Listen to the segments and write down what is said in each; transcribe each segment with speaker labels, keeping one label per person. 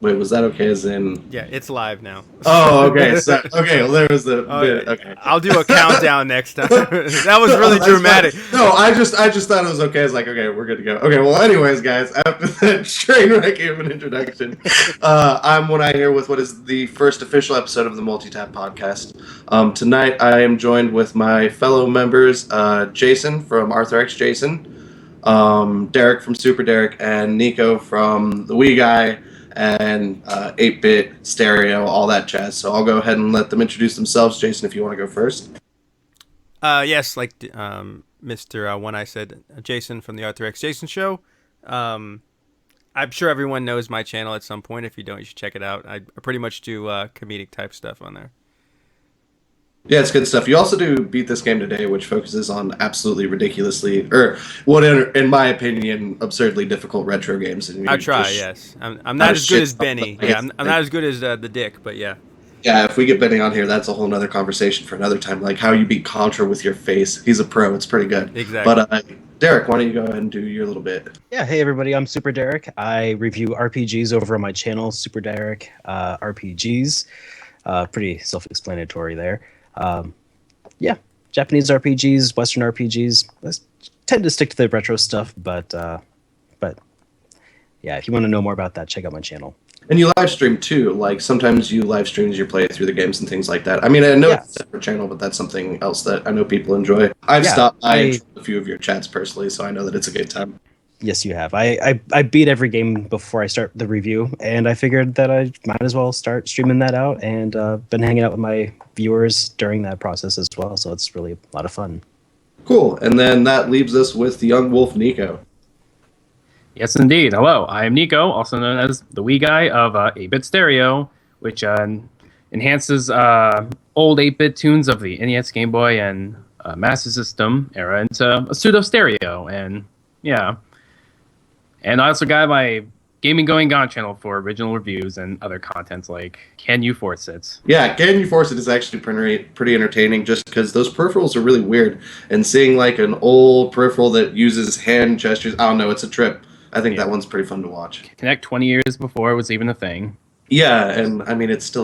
Speaker 1: Wait, was that okay as in?
Speaker 2: Yeah, it's live now.
Speaker 1: Oh, okay. So, okay, well, there was the bit. Okay.
Speaker 2: I'll do a countdown next time. That was really
Speaker 1: That's
Speaker 2: dramatic.
Speaker 1: fine. No, I just thought it was okay. It's like, okay, we're good to go. Okay, well, anyways, guys, after that train wreck of an introduction, I'm one I here with what is the first official episode of the Multitapped podcast. Tonight, I am joined with my fellow members, Jason from Arthur X Jason, Derek from Super Derek, and Nico from the Wii Guy, and 8-bit stereo, all that jazz. So I'll go ahead and let them introduce themselves. Jason, if you want to go first.
Speaker 2: Yes, like Mr. One I said, Jason from the Arthur X Jason Show. I'm sure everyone knows my channel at some point. If you don't, you should check it out. I pretty much do comedic type stuff on there.
Speaker 1: Yeah, it's good stuff. You also do Beat This Game Today, which focuses on absolutely ridiculously, or what, in my opinion, absurdly difficult retro games. And
Speaker 2: I try, yes. I'm not as good as Benny. Yeah, I'm not as good as the Dick, but yeah.
Speaker 1: Yeah, if we get Benny on here, that's a whole nother conversation for another time. Like how you beat Contra with your face. He's a pro. It's pretty good.
Speaker 2: Exactly.
Speaker 1: But Derek, why don't you go ahead and do your little bit?
Speaker 3: Yeah, hey everybody, I'm Super Derek. I review RPGs over on my channel, Super Derek RPGs. Pretty self-explanatory there. Yeah, Japanese RPGs, Western RPGs. I tend to stick to the retro stuff, but yeah, if you want to know more about that, check out my channel.
Speaker 1: And you live stream too. Like sometimes you live stream as you play through the games and things like that. I mean, I know it's a separate channel, but that's something else that I know people enjoy. I've stopped by a few of your chats personally, so I know that it's a good time.
Speaker 3: Yes, you have. I beat every game before I start the review, and I figured that I might as well start streaming that out, and been hanging out with my viewers during that process as well, so it's really a lot of fun.
Speaker 1: Cool. And then that leaves us with the young wolf, Nico.
Speaker 4: Yes, indeed. Hello, I am Nico, also known as the Wii Guy of 8-bit stereo, which enhances old 8-bit tunes of the NES, Game Boy, and Master System era into a pseudo stereo, and yeah. And I also got my Gaming Going Gone channel for original reviews and other contents like Can You Force It?
Speaker 1: Yeah, Can You Force It is actually pretty entertaining just because those peripherals are really weird. And seeing like an old peripheral that uses hand gestures, I don't know, it's a trip. I think that one's pretty fun to watch.
Speaker 4: Connect 20 years before it was even a thing.
Speaker 1: Yeah, and I mean, it's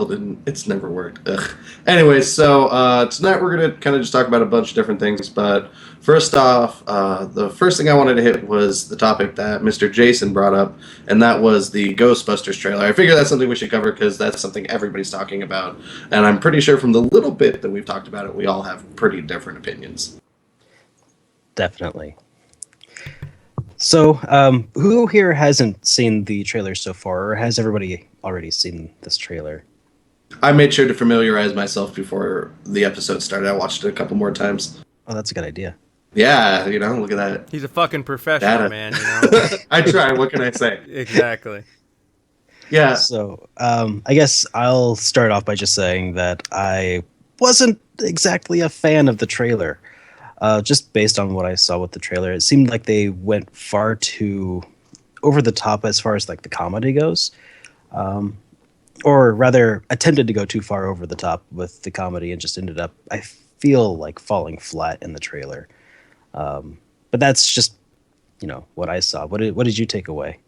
Speaker 1: never worked. Ugh. Anyways, so tonight we're going to kind of just talk about a bunch of different things, but first off, the first thing I wanted to hit was the topic that Mr. Jason brought up, and that was the Ghostbusters trailer. I figure that's something we should cover because that's something everybody's talking about, and I'm pretty sure from the little bit that we've talked about it, we all have pretty different opinions.
Speaker 3: Definitely. So, who here hasn't seen the trailer so far, or has everybody already seen this trailer?
Speaker 1: I made sure to familiarize myself before the episode started. I watched it a couple more times.
Speaker 3: Oh, that's a good idea.
Speaker 1: Yeah, look at that.
Speaker 2: He's a fucking professional, man.
Speaker 1: I try. What can I say?
Speaker 2: Exactly.
Speaker 1: Yeah.
Speaker 3: So, I guess I'll start off by just saying that I wasn't exactly a fan of the trailer. Just based on what I saw with the trailer, it seemed like they went far too over the top as far as like the comedy goes, or rather attempted to go too far over the top with the comedy and just ended up, I feel like, falling flat in the trailer. But that's just, what I saw. What did you take away?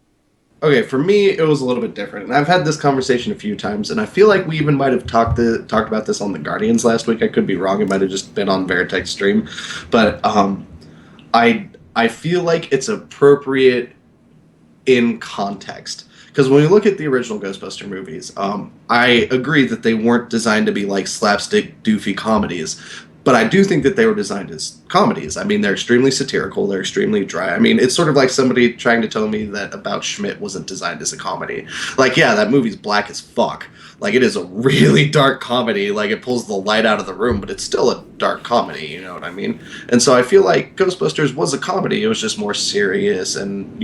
Speaker 1: Okay, for me, it was a little bit different. And I've had this conversation a few times, and I feel like we even might have talked about this on the Guardians last week. I could be wrong. It might have just been on Veritech's stream. But I feel like it's appropriate in context. Because when we look at the original Ghostbuster movies, I agree that they weren't designed to be like slapstick, doofy comedies. But I do think that they were designed as comedies. I mean, they're extremely satirical. They're extremely dry. I mean, it's sort of like somebody trying to tell me that About Schmidt wasn't designed as a comedy. Like, yeah, that movie's black as fuck. Like, it is a really dark comedy. Like, it pulls the light out of the room, but it's still a dark comedy, you know what I mean? And so I feel like Ghostbusters was a comedy. It was just more serious. And,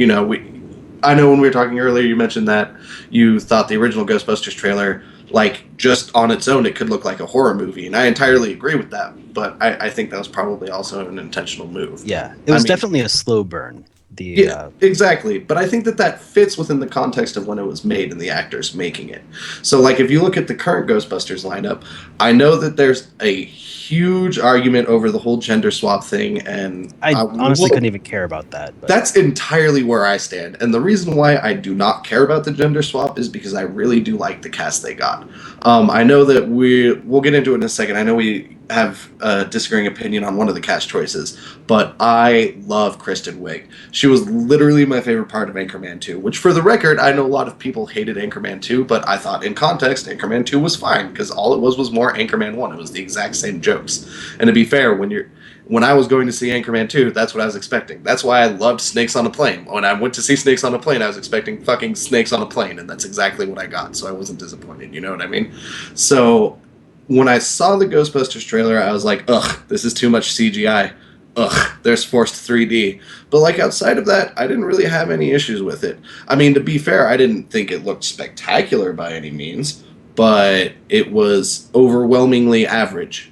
Speaker 1: I know when we were talking earlier, you mentioned that you thought the original Ghostbusters trailer, like, just on its own, it could look like a horror movie. And I entirely agree with that. But I think that was probably also an intentional move.
Speaker 3: Yeah, it was definitely a slow burn.
Speaker 1: Exactly. But I think that fits within the context of when it was made and the actors making it. So, like, if you look at the current Ghostbusters lineup, I know that there's a huge argument over the whole gender swap thing, and
Speaker 3: I honestly couldn't even care about that. But.
Speaker 1: That's entirely where I stand. And the reason why I do not care about the gender swap is because I really do like the cast they got. I know that we'll get into it in a second. I know we have a disagreeing opinion on one of the cast choices, but I love Kristen Wiig. She was literally my favorite part of Anchorman 2, which for the record, I know a lot of people hated Anchorman 2, but I thought in context, Anchorman 2 was fine because all it was more Anchorman 1. It was the exact same jokes. And to be fair, when I was going to see Anchorman 2, that's what I was expecting. That's why I loved Snakes on a Plane. When I went to see Snakes on a Plane, I was expecting fucking snakes on a plane, and that's exactly what I got, so I wasn't disappointed, you know what I mean? So, when I saw the Ghostbusters trailer, I was like, ugh, this is too much CGI. Ugh, there's forced 3D. But, like, outside of that, I didn't really have any issues with it. I mean, to be fair, I didn't think it looked spectacular by any means, but it was overwhelmingly average,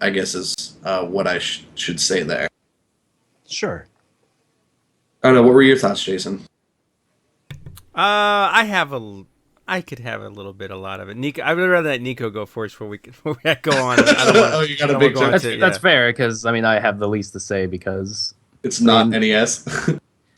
Speaker 1: I guess is what I should say there.
Speaker 3: Sure.
Speaker 1: I don't know. What were your thoughts, Jason?
Speaker 2: I could have a little bit, a lot of it. Nico, I would rather let Nico go first before we go on. I don't wanna,
Speaker 1: oh, you got a big joke.
Speaker 4: That's fair, because, I mean, I have the least to say, because...
Speaker 1: It's not NES.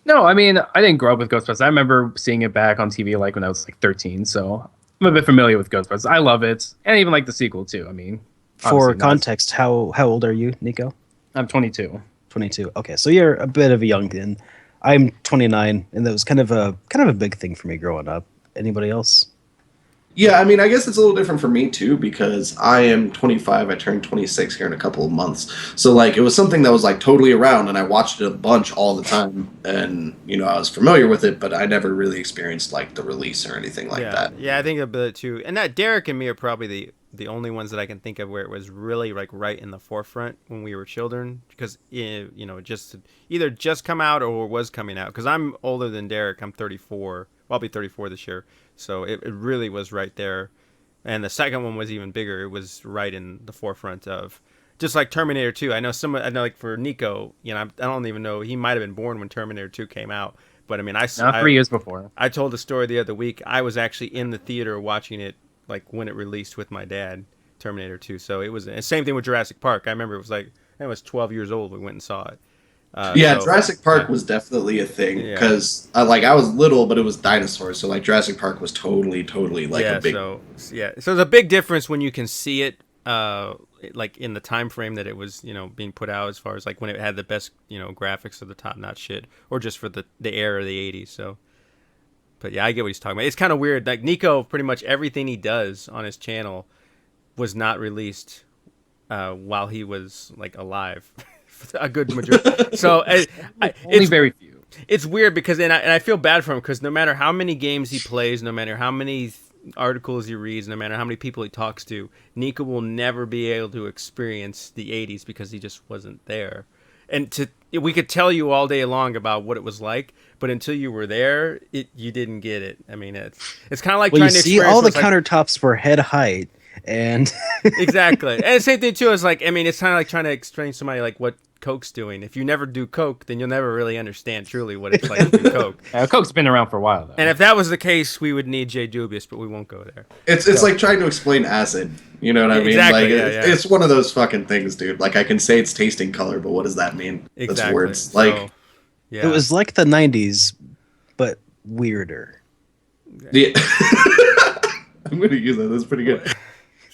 Speaker 4: No, I mean, I didn't grow up with Ghostbusters. I remember seeing it back on TV, like, when I was, like, 13, so I'm a bit familiar with Ghostbusters. I love it, and even like the sequel, too. I mean...
Speaker 3: For context, how old are you, Nico?
Speaker 4: I'm 22.
Speaker 3: 22. Okay, so you're a bit of a youngin. I'm 29, and that was kind of a big thing for me growing up. Anybody else?
Speaker 1: Yeah, I mean, I guess it's a little different for me too because I am 25. I turned 26 here in a couple of months. So like, it was something that was like totally around, and I watched it a bunch all the time, and you know, I was familiar with it, but I never really experienced like the release or anything like that.
Speaker 2: Yeah, I think a bit too. And that Derek and me are probably the only ones that I can think of where it was really like right in the forefront when we were children, because you know, just either just come out or was coming out. Because I'm older than Derek. I'm 34. Well, I'll be 34 this year. So it really was right there. And the second one was even bigger. It was right in the forefront of, just like Terminator 2. I know like for Nico, you know, I don't even know, he might have been born when Terminator 2 came out. But I mean,
Speaker 4: Not 3 years before.
Speaker 2: I told the story the other week. I was actually in the theater watching it, like when it released with my dad, Terminator 2. So it was, and same thing with Jurassic Park. I remember it was like, I was 12 years old. We went and saw it.
Speaker 1: Jurassic Park was definitely a thing because I was little, but it was dinosaurs. So like Jurassic Park was totally like a big.
Speaker 2: So there's a big difference when you can see it, like in the time frame that it was, you know, being put out, as far as like when it had the best, you know, graphics or the top notch shit, or just for the era of the 80s. So, but yeah, I get what he's talking about. It's kind of weird. Like Nico, pretty much everything he does on his channel was not released while he was like alive. A good majority. So
Speaker 4: only very few.
Speaker 2: It's weird because, and I feel bad for him, because no matter how many games he plays, no matter how many articles he reads, no matter how many people he talks to, Nico will never be able to experience the 80s because he just wasn't there. And we could tell you all day long about what it was like, but until you were there, you didn't get it. I mean, it's kind of like trying to
Speaker 3: see all the countertops were head height. And
Speaker 2: exactly, and the same thing too is like, I mean, it's kind of like trying to explain to somebody like what Coke's doing. If you never do Coke, then you'll never really understand truly what it's like to do Coke.
Speaker 4: Coke's been around for a while though.
Speaker 2: And if that was the case, we would need Jay Dubious, but we won't go there.
Speaker 1: It's like trying to explain acid. You know what I mean?
Speaker 2: Exactly,
Speaker 1: like it's one of those fucking things, dude. Like I can say it's tasting color, but what does that mean?
Speaker 2: Exactly.
Speaker 1: That's words. Like
Speaker 3: it was like the 90s, but weirder.
Speaker 1: Yeah. I'm gonna use that. That's pretty good.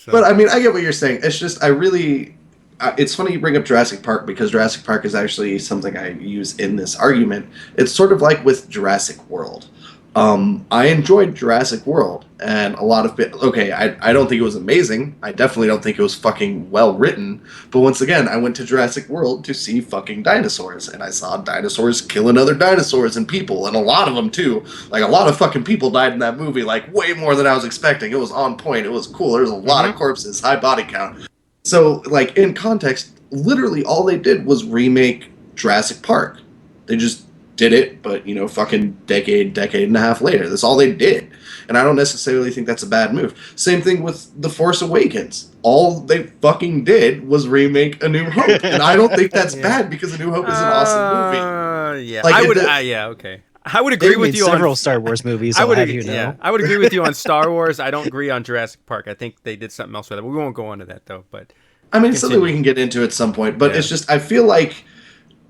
Speaker 1: But I mean, I get what you're saying. It's just it's funny you bring up Jurassic Park, because Jurassic Park is actually something I use in this argument. It's sort of like with Jurassic World. I enjoyed Jurassic World, and a lot of I don't think it was amazing. I definitely don't think it was fucking well written. But once again, I went to Jurassic World to see fucking dinosaurs, and I saw dinosaurs killing other dinosaurs and people, and a lot of them too. Like a lot of fucking people died in that movie, like way more than I was expecting. It was on point. It was cool. There was a lot of corpses, high body count. So like in context, literally all they did was remake Jurassic Park. They just did it, but you know, fucking decade and a half later. That's all they did. And I don't necessarily think that's a bad move. Same thing with The Force Awakens. All they fucking did was remake A New Hope. And I don't think that's bad, because A New Hope is an awesome movie.
Speaker 2: Yeah,
Speaker 1: like,
Speaker 2: I would okay. I would agree with you on
Speaker 3: several Star Wars movies. I would
Speaker 2: agree with you on Star Wars. I don't agree on Jurassic Park. I think they did something else with it. We won't go into that though, but
Speaker 1: I mean, something we can get into at some point, but it's just, I feel like,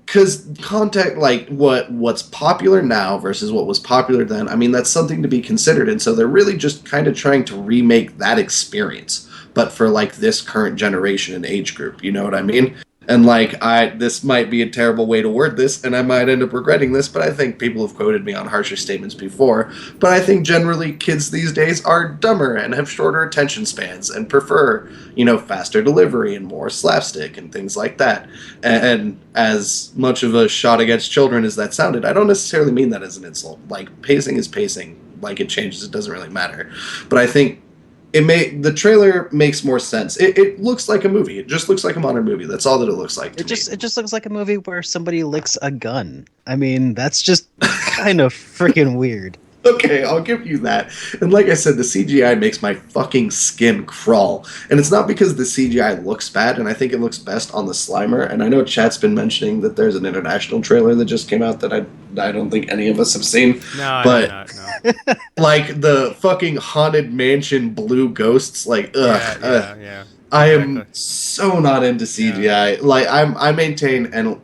Speaker 1: because context, like what's popular now versus what was popular then, I mean, that's something to be considered. And so they're really just kind of trying to remake that experience, but for like this current generation and age group, you know what I mean? And like, this might be a terrible way to word this, and I might end up regretting this, but I think people have quoted me on harsher statements before. But I think generally kids these days are dumber and have shorter attention spans and prefer, faster delivery and more slapstick and things like that. And as much of a shot against children as that sounded, I don't necessarily mean that as an insult. Like, pacing is pacing. Like, it changes. It doesn't really matter. But I think the trailer makes more sense. It looks like a movie. It just looks like a modern movie. That's all that it looks like.
Speaker 3: It just looks like a movie where somebody licks a gun. I mean, that's just kind of freaking weird.
Speaker 1: Okay, I'll give you that. And like I said, the CGI makes my fucking skin crawl. And it's not because the CGI looks bad, and I think it looks best on the Slimer. And I know chat's been mentioning that there's an international trailer that just came out that I don't think any of us have seen.
Speaker 2: No,
Speaker 1: but
Speaker 2: I did not, no.
Speaker 1: like the fucking haunted mansion blue ghosts, like
Speaker 2: Yeah.
Speaker 1: I am so not into CGI. Yeah. Like I maintain, and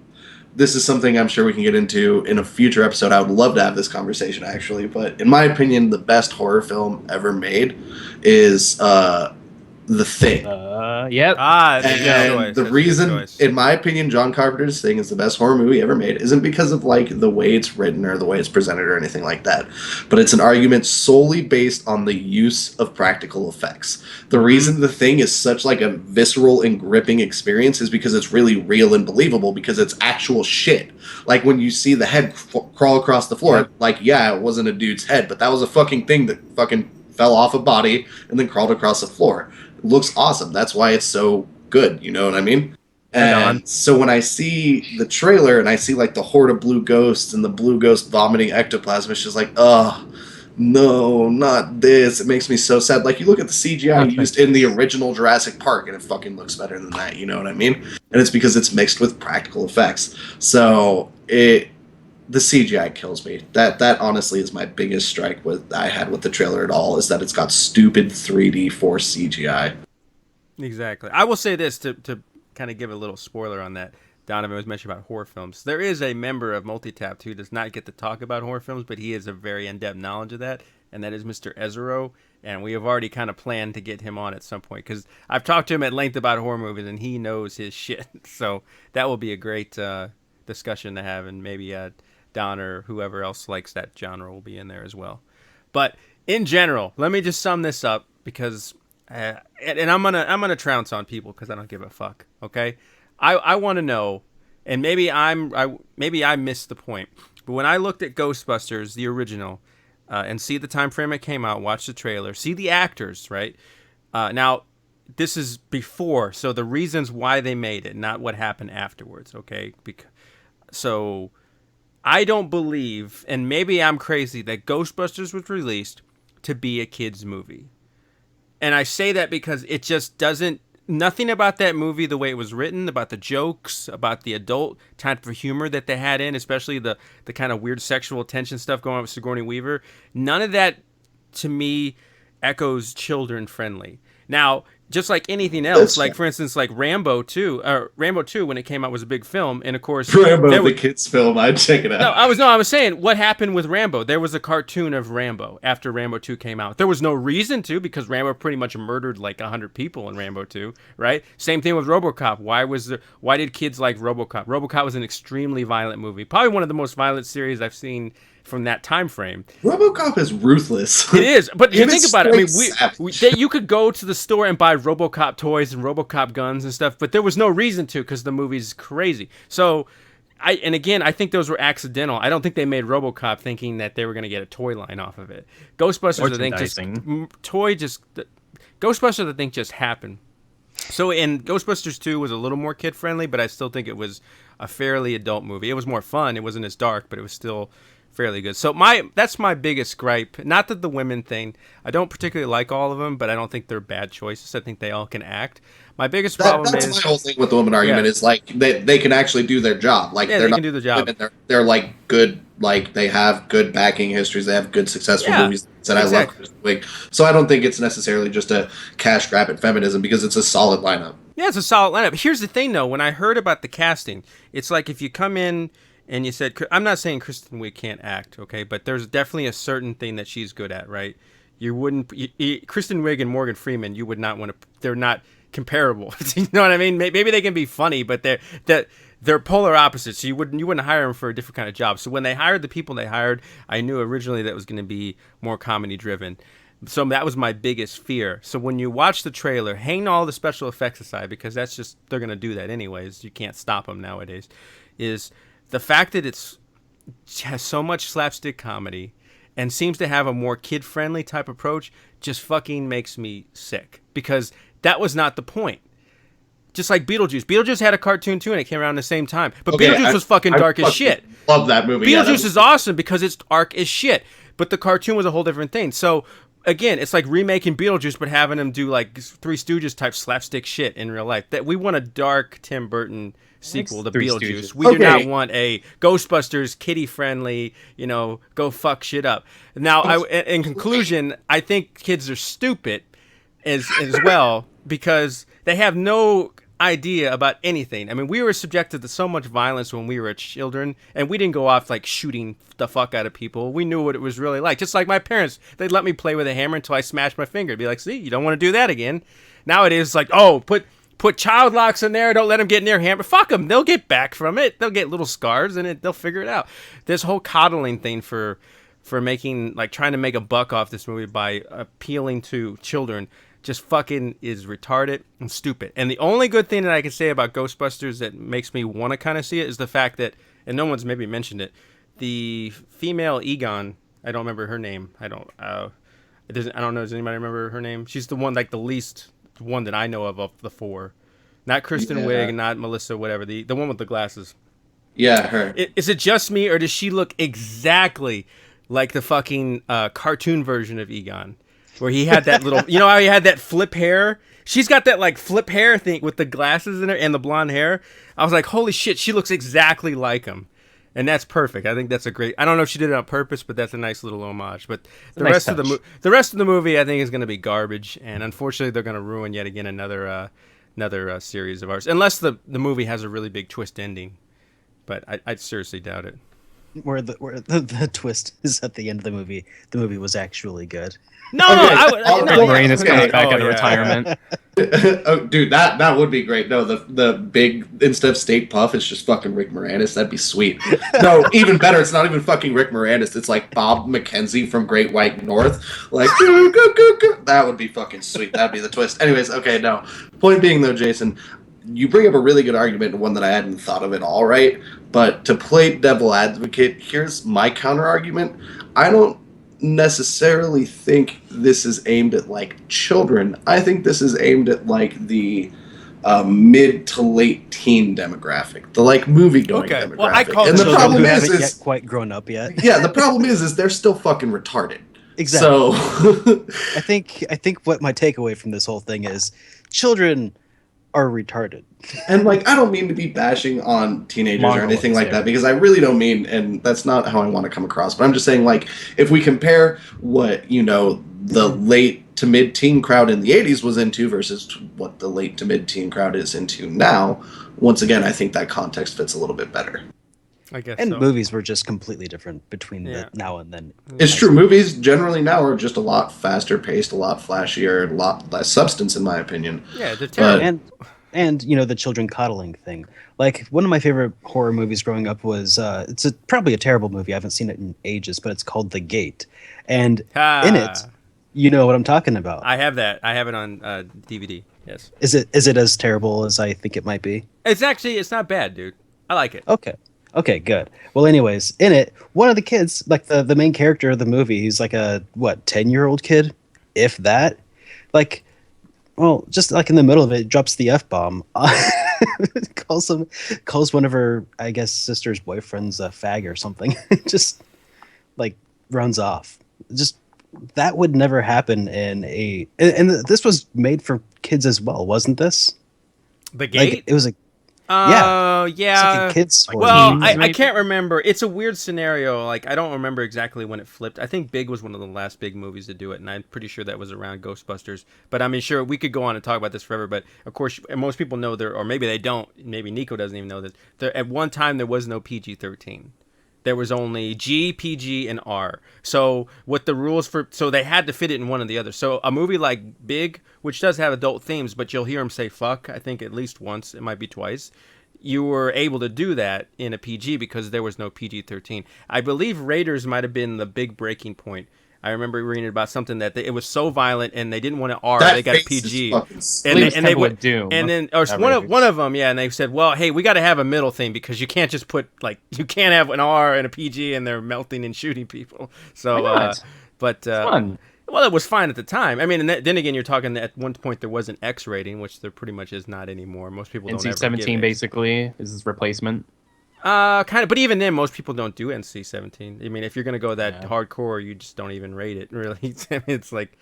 Speaker 1: this is something I'm sure we can get into in a future episode. I would love to have this conversation, actually. But in my opinion, the best horror film ever made is The Thing.
Speaker 4: Yep.
Speaker 1: And the reason, in my opinion, John Carpenter's Thing is the best horror movie ever made isn't because of like the way it's written or the way it's presented or anything like that, but it's an argument solely based on the use of practical effects. The reason The Thing is such like a visceral and gripping experience is because it's really real and believable, because it's actual shit. Like when you see the head crawl across the floor, like, yeah, it wasn't a dude's head, but that was a fucking thing that fucking fell off a body and then crawled across the floor. It looks awesome. That's why it's so good. You know what I mean? And so when I see the trailer and I see like the horde of blue ghosts and the blue ghost vomiting ectoplasm, it's just like, oh, no, not this. It makes me so sad. Like, you look at the CGI used in the original Jurassic Park and it fucking looks better than that. You know what I mean? And it's because it's mixed with practical effects. So the CGI kills me. That honestly is my biggest strike I had with the trailer at all, is that it's got stupid 3D force CGI.
Speaker 2: Exactly. I will say this to kind of give a little spoiler on that. Donovan was mentioning about horror films. There is a member of Multitapped who does not get to talk about horror films, but he has a very in-depth knowledge of that, and that is Mr. Ezero. And we have already kind of planned to get him on at some point, because I've talked to him at length about horror movies, and he knows his shit. So that will be a great discussion to have, and maybe Don or whoever else likes that genre will be in there as well. But in general, let me just sum this up, because and I'm gonna trounce on people because I don't give a fuck. Okay, I want to know, and maybe I missed the point, but when I looked at Ghostbusters, the original, and see the time frame it came out, watch the trailer, see the actors, right? Now, this is before, so the reasons why they made it, not what happened afterwards. Okay, so I don't believe, and maybe I'm crazy, that Ghostbusters was released to be a kid's movie. And I say that because it just doesn't, nothing about that movie, the way it was written, about the jokes, about the adult type of humor that they had in, especially the kind of weird sexual tension stuff going on with Sigourney Weaver, none of that, to me, echoes children friendly. Now, just like anything else, like for instance, like Rambo 2, when it came out, was a big film, and of course
Speaker 1: Rambo, the kids film, I'd check it out.
Speaker 2: I was saying what happened with Rambo. There was a cartoon of Rambo after Rambo 2 came out. There was no reason to, because Rambo pretty much murdered like 100 people in Rambo 2, right? Same thing with RoboCop. Why did kids like RoboCop? RoboCop was an extremely violent movie, probably one of the most violent series I've seen from that time frame.
Speaker 1: RoboCop is ruthless.
Speaker 2: It is, but you think about it. I mean, you could go to the store and buy RoboCop toys and RoboCop guns and stuff, but there was no reason to, because the movie's crazy. So, I think those were accidental. I don't think they made RoboCop thinking that they were going to get a toy line off of it. Ghostbusters, I think just happened. So, in Ghostbusters 2 was a little more kid friendly, but I still think it was a fairly adult movie. It was more fun. It wasn't as dark, but it was still fairly good. So that's my biggest gripe. Not that the women thing, I don't particularly like all of them, but I don't think they're bad choices. I think they all can act. My biggest problem
Speaker 1: that's my whole thing with the women argument is like they can actually do their job. Like
Speaker 2: they can do the job.
Speaker 1: Women, they're like good, like they have good backing histories. They have good successful movies that I love. So I don't think it's necessarily just a cash grab at feminism, because it's a solid lineup.
Speaker 2: Yeah, it's a solid lineup. Here's the thing, though. When I heard about the casting, it's like if you come in and you said, I'm not saying Kristen Wiig can't act, okay, but there's definitely a certain thing that she's good at, right? You wouldn't, Kristen Wiig and Morgan Freeman, you would not want to, they're not comparable. You know what I mean? Maybe they can be funny, but they're polar opposites. So you wouldn't hire them for a different kind of job. So when they hired the people they hired, I knew originally that was going to be more comedy driven. So that was my biggest fear. So when you watch the trailer, hang all the special effects aside, because that's just, they're going to do that anyways. You can't stop them nowadays. Is the fact that it has so much slapstick comedy and seems to have a more kid-friendly type approach just fucking makes me sick. Because that was not the point. Just like Beetlejuice. Beetlejuice had a cartoon too, and it came around the same time. But okay, Beetlejuice was fucking dark as shit.
Speaker 1: Love that movie.
Speaker 2: Beetlejuice is awesome because it's dark as shit. But the cartoon was a whole different thing. So again, it's like remaking Beetlejuice, but having him do like Three Stooges type slapstick shit in real life. That we want a dark Tim Burton sequel to Beetlejuice. We do not want a Ghostbusters kiddie friendly, go fuck shit up. Now, in conclusion, I think kids are stupid as well because they have no idea about anything. I mean, we were subjected to so much violence when we were children, and we didn't go off like shooting the fuck out of people. We knew what it was really like. Just like my parents, they'd let me play with a hammer until I smashed my finger. Be like, see, you don't want to do that again. Now it is like, oh, put child locks in there. Don't let them get near hammer. Fuck them. They'll get back from it. They'll get little scars, and they'll figure it out. This whole coddling thing for making, like, trying to make a buck off this movie by appealing to children just fucking is retarded and stupid. And the only good thing that I can say about Ghostbusters that makes me want to kind of see it is the fact that, and no one's maybe mentioned it, the female Egon, I don't remember her name. I don't know. Does anybody remember her name? She's the one, like, the least one that I know of the four. Not Kristen Wiig, not Melissa, whatever. The one with the glasses.
Speaker 1: Yeah, her.
Speaker 2: Is it just me, or does she look exactly like the fucking cartoon version of Egon? Where he had that little, how he had that flip hair? She's got that like flip hair thing with the glasses in her and the blonde hair. I was like, holy shit, she looks exactly like him. And that's perfect. I think that's a great, I don't know if she did it on purpose, but that's a nice little homage. But the rest of the movie I think is going to be garbage. And unfortunately they're going to ruin yet again another series of ours. Unless the movie has a really big twist ending. But I seriously doubt it.
Speaker 3: Where the twist is at the end of the movie was actually good.
Speaker 2: No,
Speaker 4: Moranis comes back out of retirement.
Speaker 1: Oh, dude, that would be great. No, the big, instead of State Puff, it's just fucking Rick Moranis. That'd be sweet. No, even better, it's not even fucking Rick Moranis. It's like Bob McKenzie from Great White North. Like, that would be fucking sweet. That'd be the twist. Anyways, okay, no. Point being, though, Jason, you bring up a really good argument, one that I hadn't thought of at all, right? But to play devil advocate, here's my counter argument. I don't necessarily think this is aimed at like children. I think this is aimed at like the mid to late teen demographic, the like movie going demographic.
Speaker 2: Well, I call
Speaker 1: and the problem is
Speaker 3: yet quite grown up yet.
Speaker 1: Yeah, the problem is they're still fucking retarded.
Speaker 3: Exactly.
Speaker 1: So
Speaker 3: I think what my takeaway from this whole thing is children are retarded.
Speaker 1: And like, I don't mean to be bashing on teenagers or anything like that, because I really don't mean, and that's not how I want to come across, but I'm just saying, like, if we compare what, the late to mid-teen crowd in the 80s was into versus what the late to mid-teen crowd is into now, once again, I think that context fits a little bit better.
Speaker 2: I guess
Speaker 3: and
Speaker 2: so.
Speaker 3: Movies were just completely different between the now and then.
Speaker 1: It's true. Movies generally now are just a lot faster paced, a lot flashier, a lot less substance, in my opinion.
Speaker 2: Yeah, they're terrible.
Speaker 3: And the children coddling thing. Like, one of my favorite horror movies growing up was it's probably a terrible movie. I haven't seen it in ages, but it's called The Gate. And in it, you know what I'm talking about.
Speaker 2: I have that. I have it on DVD. Yes.
Speaker 3: Is it as terrible as I think it might be?
Speaker 2: It's not bad, dude. I like it.
Speaker 3: Okay, good. Well, anyways, in it, one of the kids, like the main character of the movie, he's like a 10-year-old kid, if that. Like, well, just like in the middle of it, drops the F-bomb. calls one of her, I guess, sister's boyfriends a fag or something. Just like runs off. Just that would never happen in and this was made for kids as well, wasn't this?
Speaker 2: The Gate?
Speaker 3: Like, it was It's like
Speaker 2: Yeah.
Speaker 3: a kids
Speaker 4: Like
Speaker 3: horror
Speaker 2: Well,
Speaker 4: teens,
Speaker 3: movie.
Speaker 2: I
Speaker 4: maybe?
Speaker 2: can't remember. It's a weird scenario. Like, I don't remember exactly when it flipped. I think Big was one of the last big movies to do it, and I'm pretty sure that was around Ghostbusters. But I mean, sure, we could go on and talk about this forever. But of course, and most people know there, or maybe they don't. Maybe Nico doesn't even know this. There, at one time, there was no PG-13. There was only G, PG, and R. So what the rules for? So they had to fit it in one or the other. So a movie like Big, which does have adult themes, but you'll hear him say "fuck." I think at least once. It might be twice. You were able to do that in a PG because there was no PG-13. I believe Raiders might have been the big breaking point. I remember reading about something that it was so violent and they didn't want to R.
Speaker 1: That
Speaker 2: They got a
Speaker 1: face is
Speaker 2: PG.
Speaker 1: fucking
Speaker 2: And they
Speaker 4: would
Speaker 2: went
Speaker 4: Doom.
Speaker 2: and then or
Speaker 4: That Raiders.
Speaker 2: one of them, yeah, and they said, well, hey, we got to have a middle thing because you can't just put like you can't have an R and a PG and they're melting and shooting people. So,
Speaker 4: Why not?
Speaker 2: but
Speaker 4: Fun.
Speaker 2: well, it was fine at the time. I mean, and then again, you're talking at one point there was an X rating, which there pretty much is not anymore. Most people don't ever give
Speaker 4: NC-17
Speaker 2: X.
Speaker 4: basically is his replacement.
Speaker 2: Kind of, but even then, most people don't do NC-17. I mean, if you're gonna go that
Speaker 4: Yeah.
Speaker 2: hardcore, you just don't even rate it. Really, it's like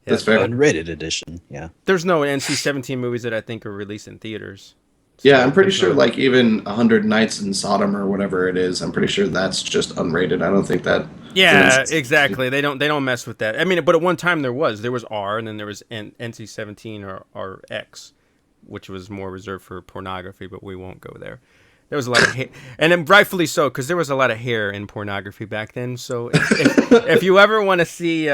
Speaker 1: That's fair.
Speaker 3: Unrated edition. Yeah.
Speaker 2: there's no NC-17 movies that I think are released in theaters.
Speaker 1: Yeah, I'm pretty
Speaker 2: there's
Speaker 1: sure
Speaker 2: no-
Speaker 1: like even 100 Nights in Sodom or whatever it is, I'm pretty sure that's just unrated. I don't think that.
Speaker 2: Yeah,
Speaker 1: is-
Speaker 2: exactly. They don't mess with that. I mean, but at one time there was R, and then there was NC-17 or X, which was more reserved for pornography. But we won't go there. There was a lot of hair, and then rightfully so, because there was a lot of hair in pornography back then. So if you ever want to see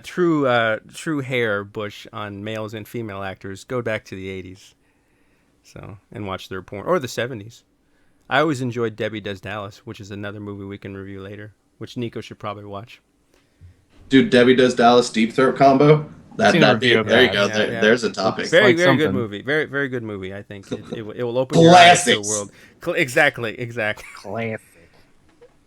Speaker 2: true hair bush on males and female actors, go back to the 80s. So and watch their porn or the 70s. I always enjoyed Debbie Does Dallas, which is another movie we can review later, which Nico should probably watch.
Speaker 1: Dude, Debbie Does Dallas Deep Throat combo.
Speaker 4: Seen a review of
Speaker 1: There you
Speaker 4: that.
Speaker 1: go.
Speaker 2: Yeah.
Speaker 1: There's a topic.
Speaker 2: Very
Speaker 4: like
Speaker 2: very good
Speaker 4: something.
Speaker 2: movie. Very very good movie. I think it will open your eyes to the
Speaker 1: Classics.
Speaker 2: world. Exactly.
Speaker 4: Classic.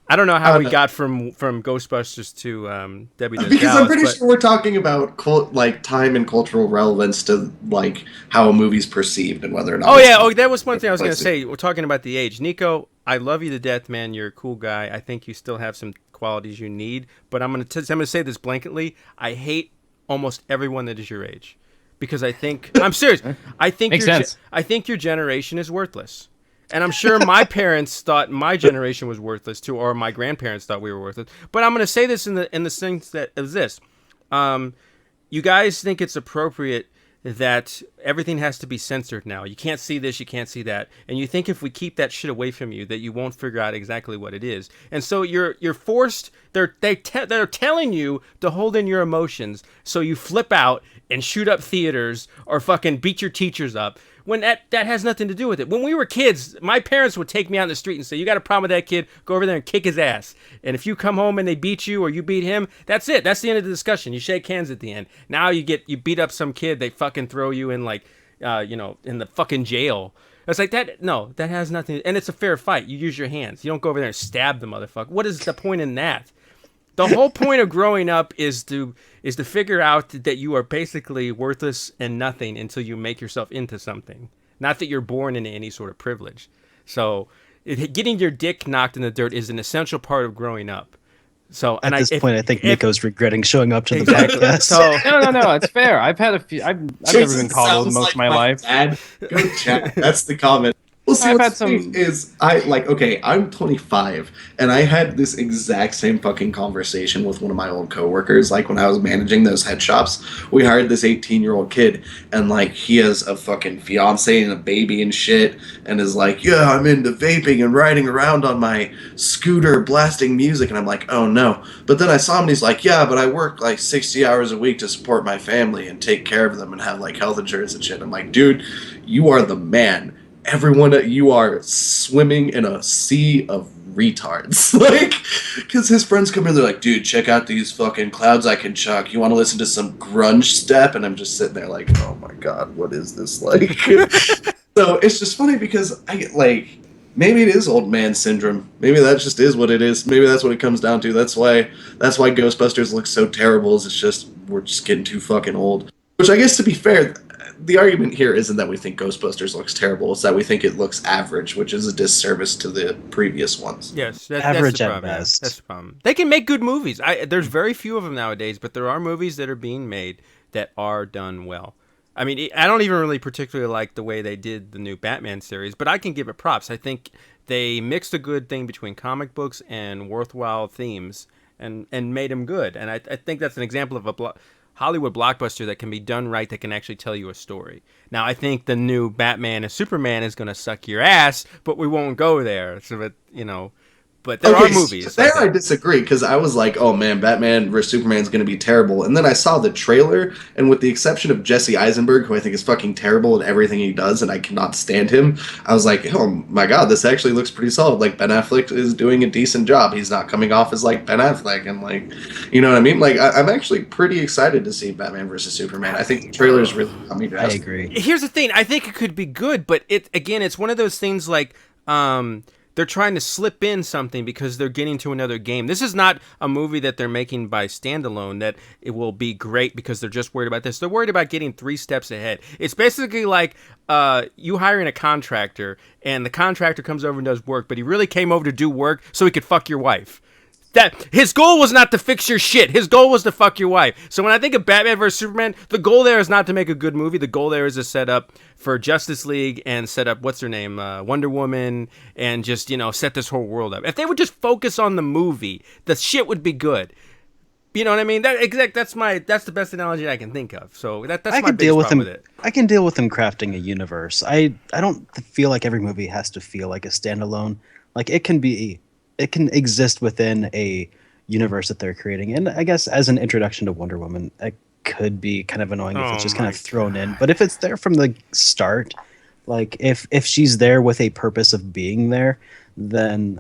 Speaker 2: I don't know how we
Speaker 1: know.
Speaker 2: got from Ghostbusters to Debbie Does
Speaker 1: Because
Speaker 2: Dallas,
Speaker 1: I'm pretty
Speaker 2: but
Speaker 1: sure we're talking about like time and cultural relevance to like how a movie's perceived and whether or not.
Speaker 2: oh
Speaker 1: it's-
Speaker 2: yeah, that was one thing I was gonna
Speaker 1: Replace it.
Speaker 2: say. We're talking about the age. Nico, I love you to death, man. You're a cool guy. I think you still have some qualities you need, but I'm gonna say this blanketly. I hate almost everyone that is your age because I think I'm serious. I think
Speaker 4: Makes sense.
Speaker 2: I think your generation is worthless. And I'm sure my parents thought my generation was worthless too, or my grandparents thought we were worthless. But I'm going to say this in the sense that is this: you guys think it's appropriate that everything has to be censored now. You can't see this, you can't see that, and you think if we keep that shit away from you, that you won't figure out exactly what it is. And so you're forced. They're telling you to hold in your emotions, so you flip out and shoot up theaters or fucking beat your teachers up. When that has nothing to do with it. When we were kids, my parents would take me out in the street and say, you got a problem with that kid, go over there and kick his ass. And if you come home and they beat you or you beat him, that's it. That's the end of the discussion. You shake hands at the end. Now you beat up some kid, they fucking throw you in like, in the fucking jail. It's like that. No, that has nothing. And it's a fair fight. You use your hands. You don't go over there and stab the motherfucker. What is the point in that? The whole point of growing up is to figure out that you are basically worthless and nothing until you make yourself into something. Not that you're born into any sort of privilege. So getting your dick knocked in the dirt is an essential part of growing up. So
Speaker 3: At this point, I think
Speaker 2: if-
Speaker 3: Nico's regretting showing up to the
Speaker 2: exactly.
Speaker 3: podcast.
Speaker 2: So
Speaker 4: No, it's fair. I've had a few. I've never
Speaker 1: Jason
Speaker 4: been coddled
Speaker 1: sounds
Speaker 4: most
Speaker 1: like
Speaker 4: of my life.
Speaker 1: Dad. Go chat. That's the comment. Well, see,
Speaker 4: I've
Speaker 1: what's
Speaker 4: had
Speaker 1: funny
Speaker 4: some-
Speaker 1: is I'm 25, and I had this exact same fucking conversation with one of my old coworkers. Like when I was managing those head shops, we hired this 18-year-old kid, and like he has a fucking fiance and a baby and shit, and is like, yeah, I'm into vaping and riding around on my scooter, blasting music, and I'm like, oh no. But then I saw him, and he's like, yeah, but I work like 60 hours a week to support my family and take care of them and have like health insurance and shit. I'm like, dude, you are the man. Everyone, you are swimming in a sea of retards. Like, because his friends come in, they're like, dude, check out these fucking clouds I can chuck. You want to listen to some grunge step? And I'm just sitting there like, oh my god, what is this like? So it's just funny because I get like, maybe it is old man syndrome. Maybe that just is what it is. Maybe that's what it comes down to. That's why Ghostbusters looks so terrible. Is it's just we're just getting too fucking old. Which I guess, to be fair, the argument here isn't that we think Ghostbusters looks terrible. It's that we think it looks average, which is a disservice to the previous ones.
Speaker 2: yes,
Speaker 3: Average
Speaker 2: that's the
Speaker 3: at
Speaker 2: problem. yeah.
Speaker 3: best.
Speaker 2: That's the problem. They can make good movies. There's very few of them nowadays, but there are movies that are being made that are done well. I mean, I don't even really particularly like the way they did the new Batman series, but I can give it props. I think they mixed a good thing between comic books and worthwhile themes and made them good. And I think that's an example of a Hollywood blockbuster that can be done right, that can actually tell you a story. Now, I think the new Batman and Superman is going to suck your ass, but we won't go there. So, but there are movies.
Speaker 1: There I disagree, because I was like, oh man, Batman vs. Superman is going to be terrible. And then I saw the trailer, and with the exception of Jesse Eisenberg, who I think is fucking terrible at everything he does, and I cannot stand him, I was like, oh my god, this actually looks pretty solid. Like, Ben Affleck is doing a decent job. He's not coming off as like Ben Affleck, and like, you know what I mean? Like, I'm actually pretty excited to see Batman vs. Superman. I think the trailer's really got me.
Speaker 3: I agree.
Speaker 2: Here's the thing. I think it could be good, but it's one of those things like, they're trying to slip in something because they're getting to another game. This is not a movie that they're making by standalone that it will be great because they're just worried about this. They're worried about getting 3 steps ahead. It's basically like you hiring a contractor, and the contractor comes over and does work, but he really came over to do work so he could fuck your wife. That his goal was not to fix your shit. His goal was to fuck your wife. So when I think of Batman vs. Superman, the goal there is not to make a good movie. The goal there is to set up for Justice League and set up, what's her name, Wonder Woman, and just, set this whole world up. If they would just focus on the movie, the shit would be good. You know what I mean? That's the best analogy I can think of. So that's my biggest problem with it.
Speaker 3: I can deal with them crafting a universe. I don't feel like every movie has to feel like a standalone. Like, it can exist within a universe that they're creating. And I guess as an introduction to Wonder Woman, it could be kind of annoying if it's just kind of thrown in. But if it's there from the start, like if she's there with a purpose of being there, then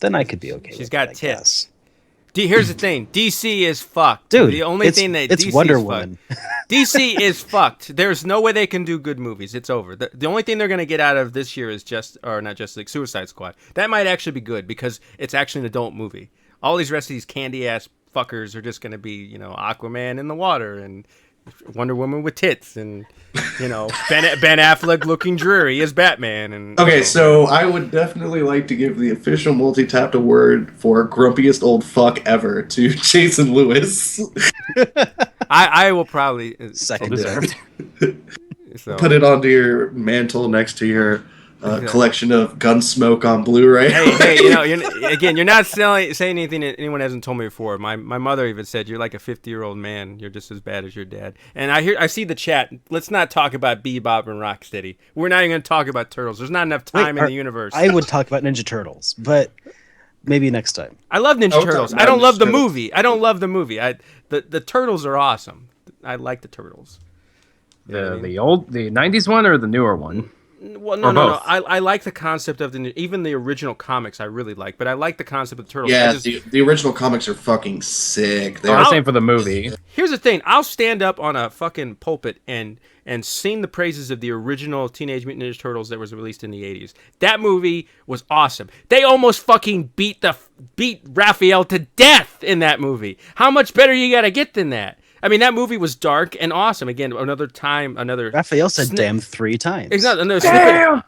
Speaker 3: I could be okay.
Speaker 2: She's got tits. Here's the thing. DC is fucked.
Speaker 3: Dude,
Speaker 2: the only thing that
Speaker 3: it's
Speaker 2: DC
Speaker 3: Wonder
Speaker 2: is
Speaker 3: Woman.
Speaker 2: DC is fucked. There's no way they can do good movies. It's over. The only thing they're going to get out of this year is Suicide Squad. That might actually be good because it's actually an adult movie. All these rest of these candy ass fuckers are just going to be, Aquaman in the water and Wonder Woman with tits and Ben Affleck looking dreary as Batman. And
Speaker 1: okay, so I would definitely like to give the official Multitapped award for grumpiest old fuck ever to Jason Lewis.
Speaker 2: I will probably
Speaker 3: second it.
Speaker 2: So.
Speaker 1: Put it onto your mantle next to your collection of Gunsmoke on Blu-ray.
Speaker 2: Hey, you're not saying anything that anyone hasn't told me before. My mother even said you're like a 50-year-old man. You're just as bad as your dad. And I see the chat. Let's not talk about Bebop and Rocksteady. We're not even going to talk about Turtles. There's not enough time in the universe.
Speaker 3: I would talk about Ninja Turtles, but maybe next time.
Speaker 2: I love Ninja Turtles. I don't love the movie. The Turtles are awesome. I like the Turtles.
Speaker 4: The 90s one or the newer one?
Speaker 2: Well, no. I like the concept of even the original comics. I really like, but I like the concept of the Turtles.
Speaker 1: Yeah, the original comics are fucking sick.
Speaker 4: I'm saying for the movie.
Speaker 2: Here's the thing: I'll stand up on a fucking pulpit and sing the praises of the original Teenage Mutant Ninja Turtles that was released in the '80s. That movie was awesome. They almost fucking beat Raphael to death in that movie. How much better you gotta get than that? I mean, that movie was dark and awesome. Again, another
Speaker 3: Raphael said "damn" 3 times.
Speaker 2: Exactly,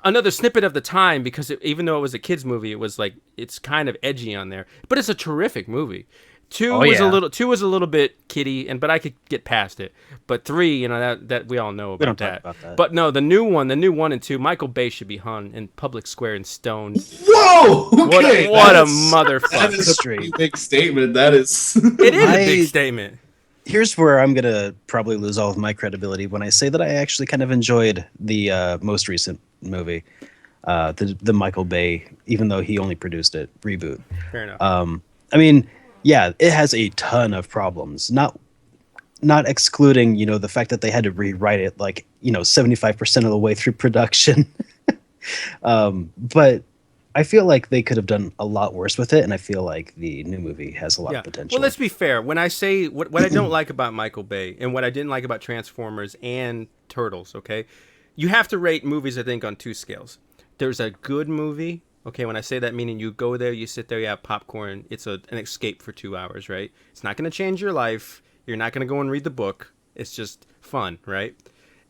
Speaker 2: another snippet of the time because even though it was a kids movie, it was like it's kind of edgy on there. But it's a terrific movie. 2 was a little bit kiddie, but I could get past it. But 3, that we all know about that. But no, the new one and 2, Michael Bay should be hung in public square and stoned.
Speaker 1: Whoa! Okay,
Speaker 2: what a motherfucker!
Speaker 1: That is a pretty big statement. That is.
Speaker 2: It is a big statement.
Speaker 3: Here's where I'm going to probably lose all of my credibility when I say that I actually kind of enjoyed the most recent movie, the Michael Bay, even though he only produced it, reboot.
Speaker 2: Fair enough.
Speaker 3: I mean, yeah, it has a ton of problems, not excluding, the fact that they had to rewrite it 75% of the way through production. But I feel like they could have done a lot worse with it, and I feel like the new movie has a lot of potential.
Speaker 2: Well, let's be fair. When I say what I don't like about Michael Bay and what I didn't like about Transformers and Turtles, okay, you have to rate movies, I think, on 2 scales. There's a good movie, okay, when I say that, meaning you go there, you sit there, you have popcorn, it's an escape for 2 hours, right? It's not going to change your life. You're not going to go and read the book. It's just fun, right?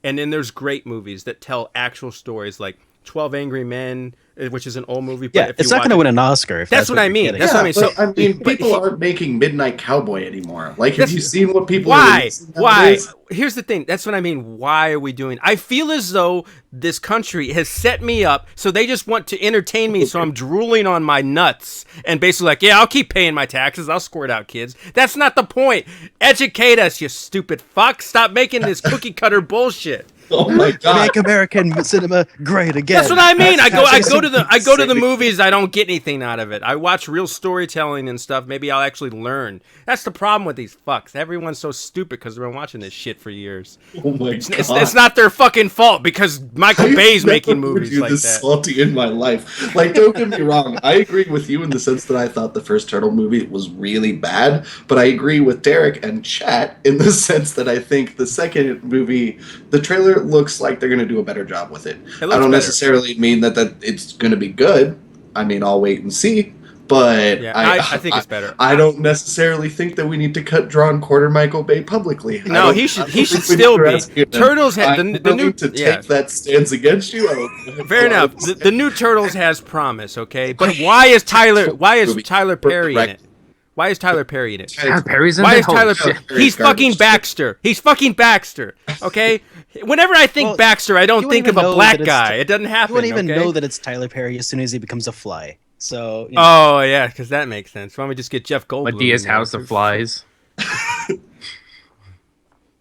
Speaker 2: And then there's great movies that tell actual stories like 12 Angry Men, which is an old movie. But
Speaker 3: Yeah,
Speaker 2: if
Speaker 3: it's
Speaker 2: you
Speaker 3: not
Speaker 2: watch
Speaker 3: going to
Speaker 2: it-
Speaker 3: win an Oscar. If
Speaker 2: That's what I
Speaker 3: you're
Speaker 2: mean.
Speaker 3: getting.
Speaker 2: That's what I mean. So,
Speaker 1: I mean,
Speaker 2: but
Speaker 1: people aren't making Midnight Cowboy anymore. Like, have you seen what people are
Speaker 2: why?
Speaker 1: releasing
Speaker 2: Why?
Speaker 1: nowadays?
Speaker 2: Here's the thing. That's what I mean. Why are we doing? I feel as though this country has set me up, so they just want to entertain me. So I'm drooling on my nuts and basically like, yeah, I'll keep paying my taxes. I'll squirt out kids. That's not the point. Educate us, you stupid fuck. Stop making this cookie cutter bullshit.
Speaker 1: Oh my god!
Speaker 3: Make American cinema great again.
Speaker 2: That's what I mean. I go to the
Speaker 1: Sick.
Speaker 2: movies. I don't get anything out of it. I watch real storytelling and stuff. Maybe I'll actually learn. That's the problem with these fucks. Everyone's so stupid because they've been watching this shit for years.
Speaker 1: Oh my god!
Speaker 2: It's not their fucking fault because Michael Bay's making movies like
Speaker 1: this
Speaker 2: that.
Speaker 1: salty in my life. Like, don't get me wrong. I agree with you in the sense that I thought the first Turtle movie was really bad, but I agree with Derek and Chat in the sense that I think the second movie, the trailer looks like they're going to do a better job with it. I don't necessarily mean that it's going to be good. I mean, I'll wait and see. But
Speaker 2: Yeah, I think it's better.
Speaker 1: I don't necessarily think that we need to cut drawn quarter Michael Bay publicly.
Speaker 2: No, he should still be. Turtles had the new
Speaker 1: to take that stance against you.
Speaker 2: Fair enough. The new Turtles has promise, okay? But why is Tyler Perry in it? Why is Tyler Perry in it?
Speaker 4: Tyler Perry's in
Speaker 2: Why
Speaker 4: there?
Speaker 2: is Tyler
Speaker 4: Holy
Speaker 2: Perry?
Speaker 4: shit.
Speaker 2: He's fucking Baxter. He's fucking Baxter. Okay. Whenever I think
Speaker 3: Well,
Speaker 2: Baxter, I don't
Speaker 3: you
Speaker 2: think
Speaker 3: wouldn't
Speaker 2: of a
Speaker 3: even know
Speaker 2: black
Speaker 3: that it's
Speaker 2: guy. It doesn't happen.
Speaker 3: You wouldn't even
Speaker 2: okay?
Speaker 3: know that it's Tyler Perry as soon as he becomes a fly. So. You know.
Speaker 2: Oh yeah, because that makes sense. Why don't we just get Jeff Goldblum?
Speaker 4: Medea's
Speaker 2: in there?
Speaker 4: House of Flies.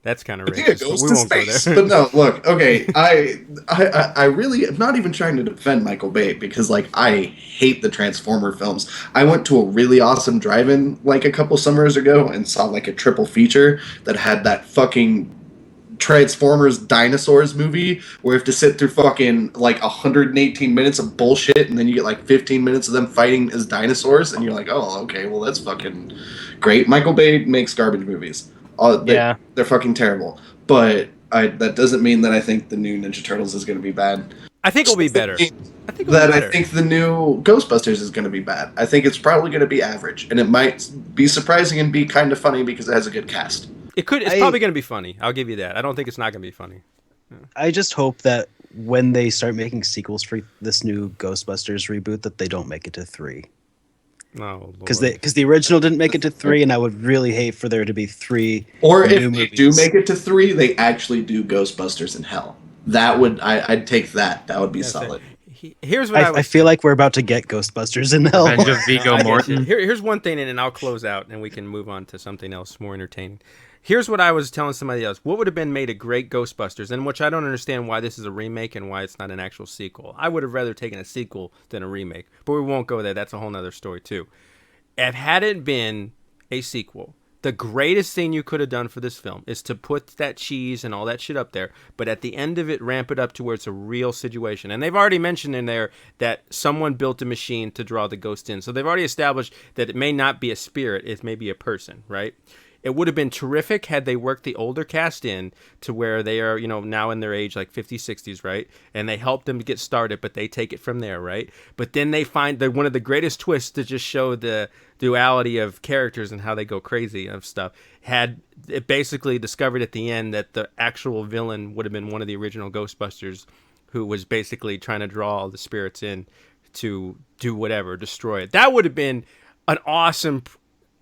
Speaker 2: That's kind of
Speaker 1: I think it
Speaker 2: racist.
Speaker 1: goes
Speaker 2: But we
Speaker 1: to
Speaker 2: won't go
Speaker 1: space.
Speaker 2: there.
Speaker 1: But no, look, okay, I really am not even trying to defend Michael Bay because, like, I hate the Transformer films. I went to a really awesome drive-in, like, a couple summers ago and saw, like, a triple feature that had that fucking Transformers Dinosaurs movie where you have to sit through fucking, like, 118 minutes of bullshit and then you get, like, 15 minutes of them fighting as dinosaurs and you're like, oh, okay, well, that's fucking great. Michael Bay makes garbage movies.
Speaker 3: Yeah.
Speaker 1: They're fucking terrible. But that doesn't mean that I think the new Ninja Turtles is going to be bad.
Speaker 2: I think it'll be better. I think
Speaker 1: I think the new Ghostbusters is going to be bad. I think it's probably going to be average, and it might be surprising and be kind of funny because it has a good cast.
Speaker 2: It's probably going to be funny. I'll give you that. I don't think it's not going to be funny.
Speaker 3: I just hope that when they start making sequels for this new Ghostbusters reboot, that they don't make it to 3.
Speaker 2: No,
Speaker 3: Because the original didn't make it to 3, and I would really hate for there to be 3.
Speaker 1: Or
Speaker 3: new
Speaker 1: if they
Speaker 3: movies.
Speaker 1: do make it to 3, they actually do Ghostbusters in Hell. That would I'd take that. That would be solid.
Speaker 2: Here's what
Speaker 3: I feel like we're about to get Ghostbusters in hell.
Speaker 4: Revenge of Viggo
Speaker 2: I get you.
Speaker 4: Morton.
Speaker 2: Here's one thing, and I'll close out, and we can move on to something else more entertaining. Here's what I was telling somebody else. What would have been made a great Ghostbusters, and which I don't understand why this is a remake and why it's not an actual sequel. I would have rather taken a sequel than a remake, but we won't go there. That's a whole nother story, too. If had it been a sequel, the greatest thing you could have done for this film is to put that cheese and all that shit up there, but at the end of it, ramp it up to where it's a real situation. And they've already mentioned in there that someone built a machine to draw the ghost in. So they've already established that it may not be a spirit, it may be a person, right? It would have been terrific had they worked the older cast in to where they are, now in their age, like 50s, 60s, right? And they help them to get started, but they take it from there, right? But then they find that one of the greatest twists to just show the duality of characters and how they go crazy of stuff had it basically discovered at the end that the actual villain would have been one of the original Ghostbusters who was basically trying to draw all the spirits in to do whatever, destroy it. That would have been an awesome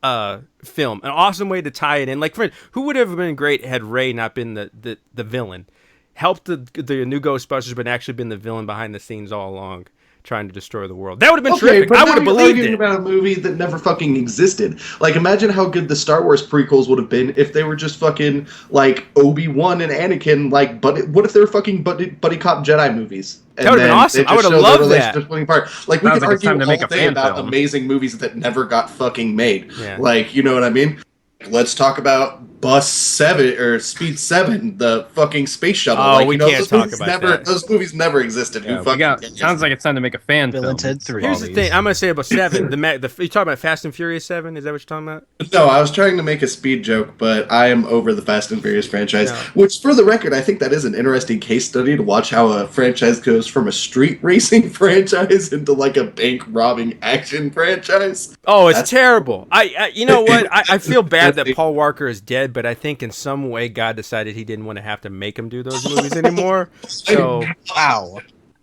Speaker 2: film, an awesome way to tie it in. Like, for who would have been great had Ray not been the villain, helped the new Ghostbusters, but actually been the villain behind the scenes all along, trying to destroy the world. That would have been terrific.
Speaker 1: But
Speaker 2: I
Speaker 1: now
Speaker 2: would have
Speaker 1: you're
Speaker 2: believed
Speaker 1: arguing
Speaker 2: it.
Speaker 1: about a movie that never fucking existed. Like, imagine how good the Star Wars prequels would have been if they were just fucking like Obi-Wan and Anakin. Like, but what if they were fucking buddy cop Jedi movies? And
Speaker 2: That would have been
Speaker 1: then
Speaker 2: awesome.
Speaker 1: they
Speaker 2: I would
Speaker 1: just
Speaker 2: have
Speaker 1: show their
Speaker 2: loved that.
Speaker 1: relationship splitting apart. Like, we
Speaker 4: Sounds
Speaker 1: could
Speaker 4: like it's time
Speaker 1: argue
Speaker 4: to
Speaker 1: all
Speaker 4: make a
Speaker 1: day
Speaker 4: fan
Speaker 1: about
Speaker 4: film.
Speaker 1: amazing movies that never got fucking made.
Speaker 2: Yeah.
Speaker 1: Like, you know what I mean? Let's talk about Bus 7 or Speed 7, the fucking space shuttle.
Speaker 2: Oh,
Speaker 1: like,
Speaker 2: we can't talk about that.
Speaker 1: Those movies never existed. Who fucking cares?
Speaker 4: Sounds like it's time to make a fan
Speaker 3: Bill
Speaker 4: film.
Speaker 3: and Ted 3.
Speaker 2: Here's the thing. I'm gonna say about 7. You talking about Fast and Furious 7? Is that what you're talking about?
Speaker 1: No, I was trying to make a speed joke, but I am over the Fast and Furious franchise.
Speaker 2: No.
Speaker 1: Which, for the record, I think that is an interesting case study to watch how a franchise goes from a street racing franchise into like a bank robbing action franchise.
Speaker 2: Oh, it's terrible. You know what? I feel bad that Paul Walker is dead, but I think in some way God decided he didn't want to have to make him do those movies anymore. So
Speaker 3: Wow.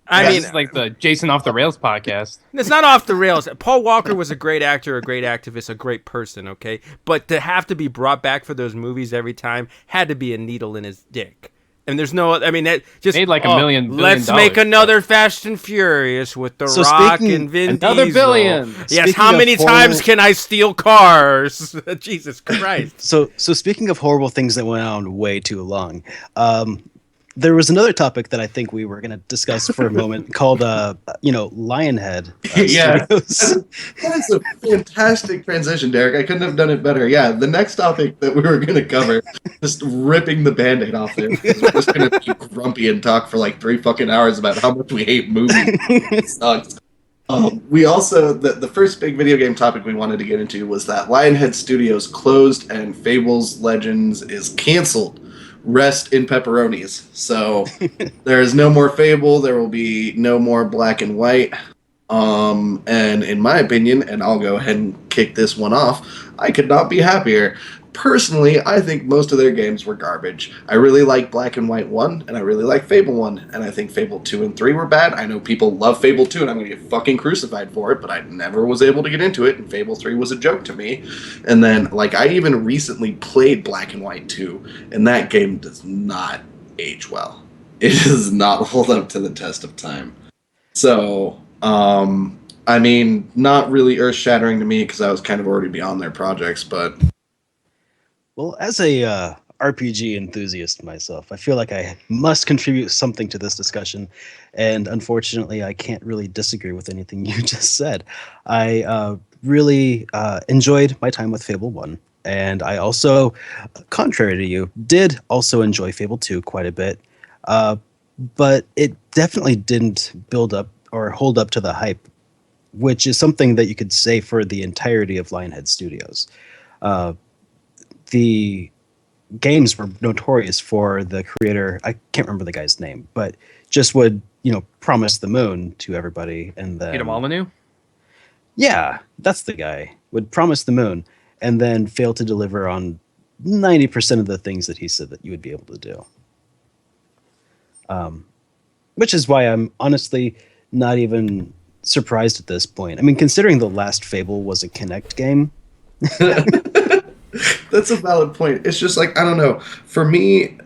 Speaker 2: I
Speaker 4: Yeah,
Speaker 2: mean,
Speaker 4: this is like the Jason Off the Rails podcast.
Speaker 2: it's not off the rails. Paul Walker was a great actor, a great activist, a great person, okay? But to have to be brought back for those movies every time had to be a needle in his dick. And there's no, I mean, that just
Speaker 4: Made like $1 billion.
Speaker 2: Let's make another Fast and Furious with The
Speaker 3: So
Speaker 2: Rock
Speaker 3: speaking-
Speaker 2: and Vin
Speaker 4: Another
Speaker 2: Diesel.
Speaker 4: billion.
Speaker 2: Yes,
Speaker 3: Speaking
Speaker 2: how
Speaker 3: of
Speaker 2: many
Speaker 3: horrible-
Speaker 2: times can I steal cars? Jesus Christ.
Speaker 3: So speaking of horrible things that went on way too long, there was another topic that I think we were going to discuss for a moment called, Lionhead
Speaker 1: Yeah.
Speaker 3: Studios.
Speaker 1: That is a fantastic transition, Derek. I couldn't have done it better. Yeah, the next topic that we were going to cover, just ripping the Band-Aid off there. Because we're just going to be grumpy and talk for like 3 fucking hours about how much we hate movies. It sucks. We also, the first big video game topic we wanted to get into was that Lionhead Studios closed and Fables Legends is canceled. Rest in pepperonis. So there is no more Fable. There will be no more Black and White. And in my opinion, and I'll go ahead and kick this one off, I could not be happier. Personally, I think most of their games were garbage. I really like Black and White 1, and I really like Fable 1, and I think Fable 2 and 3 were bad. I know people love Fable 2, and I'm going to get fucking crucified for it, but I never was able to get into it, and Fable 3 was a joke to me. And then, I even recently played Black and White 2, and that game does not age well. It does not hold up to the test of time. So, I mean, not really earth-shattering to me, because I was kind of already beyond their projects, but...
Speaker 3: Well, as a RPG enthusiast myself, I feel like I must contribute something to this discussion, and unfortunately, I can't really disagree with anything you just said. I really enjoyed my time with Fable 1, and I also, contrary to you, did also enjoy Fable 2 quite a bit, but it definitely didn't build up or hold up to the hype, which is something that you could say for the entirety of Lionhead Studios. The games were notorious for the creator, I can't remember the guy's name, but just would, promise the moon to everybody and then...
Speaker 4: Peter Molyneux?
Speaker 3: Yeah, that's the guy. Would promise the moon and then fail to deliver on 90% of the things that he said that you would be able to do. Which is why I'm honestly not even surprised at this point. I mean, considering the last Fable was a Kinect game...
Speaker 1: That's a valid point. It's just I don't know. For me,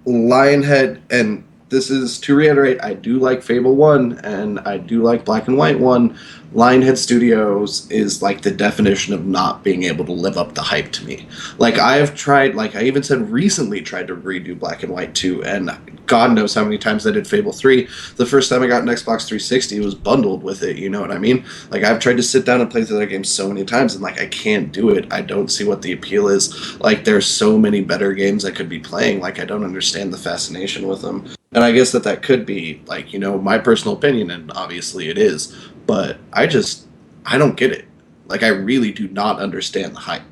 Speaker 1: Lionhead, and this is to reiterate, I do like Fable 1 and I do like Black and White 1. Lionhead Studios is the definition of not being able to live up the hype to me. I have tried, I even said recently tried to redo Black and White 2, and God knows how many times I did Fable 3. The first time I got an Xbox 360, it was bundled with it, you know what I mean? I've tried to sit down and play through that game so many times, and I can't do it. I don't see what the appeal is. There's so many better games I could be playing, I don't understand the fascination with them. And I guess that could be, my personal opinion, and obviously it is, but I don't get it. I really do not understand the hype.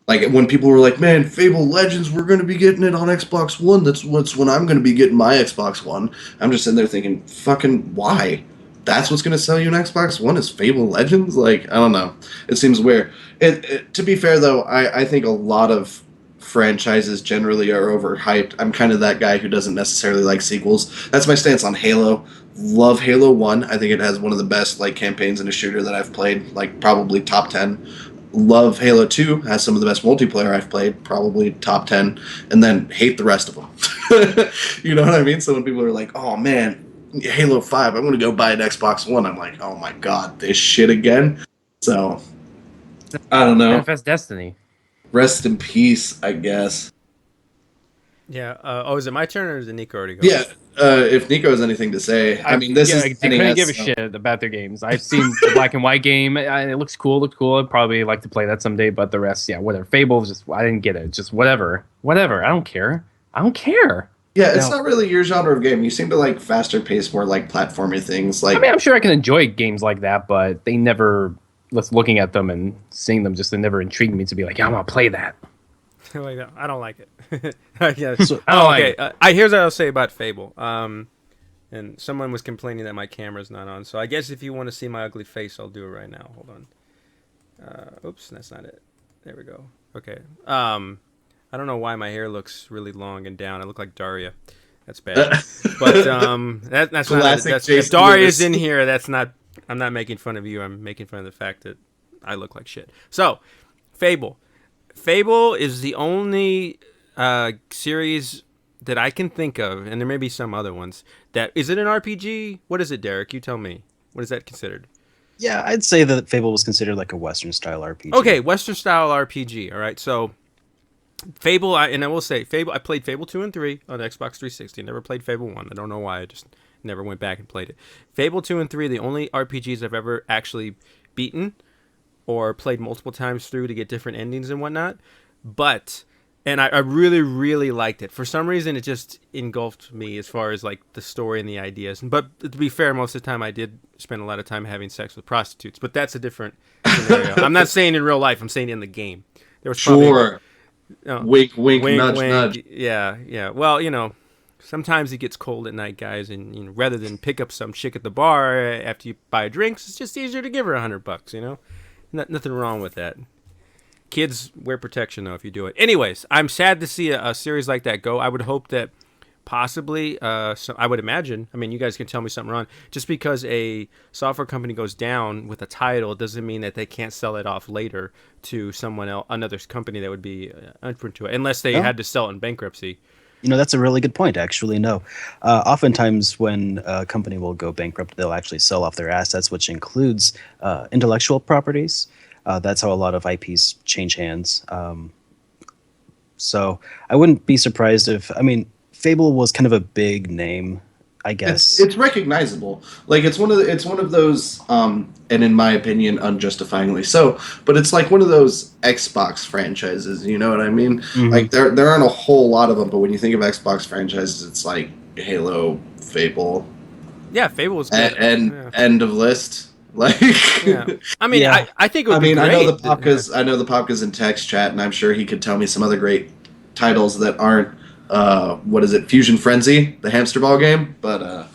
Speaker 1: When people were like, man, Fable Legends, we're going to be getting it on Xbox One, that's when I'm going to be getting my Xbox One. I'm just sitting there thinking, fucking why? That's what's going to sell you an Xbox One is Fable Legends? I don't know. It seems weird. To be fair, though, I think a lot of franchises generally are overhyped. I'm kind of that guy who doesn't necessarily like sequels. That's my stance on Halo. Love Halo 1. I think it has one of the best campaigns in a shooter that I've played, probably top 10. Love Halo 2. Has some of the best multiplayer I've played, probably top 10. And then hate the rest of them. You know what I mean? So when people are like, oh man, Halo 5, I'm going to go buy an Xbox One. I'm like, oh my god, this shit again? So, I don't know.
Speaker 4: Manifest Destiny.
Speaker 1: Rest in peace, I guess.
Speaker 2: Yeah. Is it my turn or is it Nico already go?
Speaker 1: Yeah. If Nico has anything to say, I mean, this is
Speaker 4: they couldn't
Speaker 1: NES,
Speaker 4: give a shit about their games. I've seen the Black and White game. It looks cool. I'd probably like to play that someday. But the rest, whatever. Fable, I didn't get it. Just whatever. I don't care.
Speaker 1: Yeah, it's not really your genre of game. You seem to like faster paced, more platformy things.
Speaker 4: I mean, I'm sure I can enjoy games like that, but they never. Looking at them and seeing them, they never intrigued me to be like, yeah, I'm gonna play that.
Speaker 2: I don't like it.
Speaker 4: Yeah. Like it.
Speaker 2: Here's what I'll say about Fable. And someone was complaining that my camera's not on. So I guess if you want to see my ugly face, I'll do it right now. Hold on. Oops, that's not it. There we go. Okay. I don't know why my hair looks really long and down. I look like Daria. That's bad. But that's not.
Speaker 1: Classic
Speaker 2: That's, if
Speaker 1: Jason
Speaker 2: Daria's
Speaker 1: Lewis.
Speaker 2: in here, that's not. I'm not making fun of you. I'm making fun of the fact that I look like shit. So, Fable. Fable is the only series that I can think of, and there may be some other ones. That is it an RPG? What is it, Derek? You tell me. What is that considered?
Speaker 3: Yeah, I'd say that Fable was considered like a Western style RPG.
Speaker 2: Okay, Western style RPG. All right, so Fable, and I will say Fable. I played Fable 2 and 3 on Xbox 360. Never played Fable 1. I don't know why. I just never went back and played it. Fable 2 and 3, the only RPGs I've ever actually beaten or played multiple times through to get different endings and whatnot. But and I really, really liked it. For some reason, it just engulfed me as far as like the story and the ideas. But to be fair, most of the time I did spend a lot of time having sex with prostitutes. But that's a different scenario. I'm not saying in real life. I'm saying in the game. There was probably,
Speaker 1: Sure. Wink, wink,
Speaker 2: wink,
Speaker 1: nudge,
Speaker 2: wink.
Speaker 1: nudge.
Speaker 2: Yeah, yeah. Well, sometimes it gets cold at night, guys, and rather than pick up some chick at the bar after you buy drinks, it's just easier to give her $100. Nothing wrong with that. Kids wear protection though if you do it. Anyways, I'm sad to see a series like that go. I would hope that possibly, so I would imagine. I mean, you guys can tell me something wrong. Just because a software company goes down with a title doesn't mean that they can't sell it off later to someone else, another company that would be open to it, unless they had to sell it in bankruptcy.
Speaker 3: That's a really good point, actually. No. Oftentimes, when a company will go bankrupt, they'll actually sell off their assets, which includes intellectual properties. That's how a lot of IPs change hands. So I wouldn't be surprised if, Fable was kind of a big name, I guess.
Speaker 1: It's recognizable. Like it's one of those, and in my opinion, unjustifiably so. But it's like one of those Xbox franchises. You know what I mean?
Speaker 3: Mhm.
Speaker 1: Like there aren't a whole lot of them, but when you think of Xbox franchises, it's like Halo, Fable,
Speaker 2: Yeah, Fable was good.
Speaker 1: and
Speaker 2: Yeah.
Speaker 1: end of list. Like,
Speaker 2: Yeah. I mean,
Speaker 3: Yeah.
Speaker 2: I think it would be great.
Speaker 1: I know the Popka's in text chat, and I'm sure he could tell me some other great titles that aren't. What is it? Fusion Frenzy, the hamster ball game. But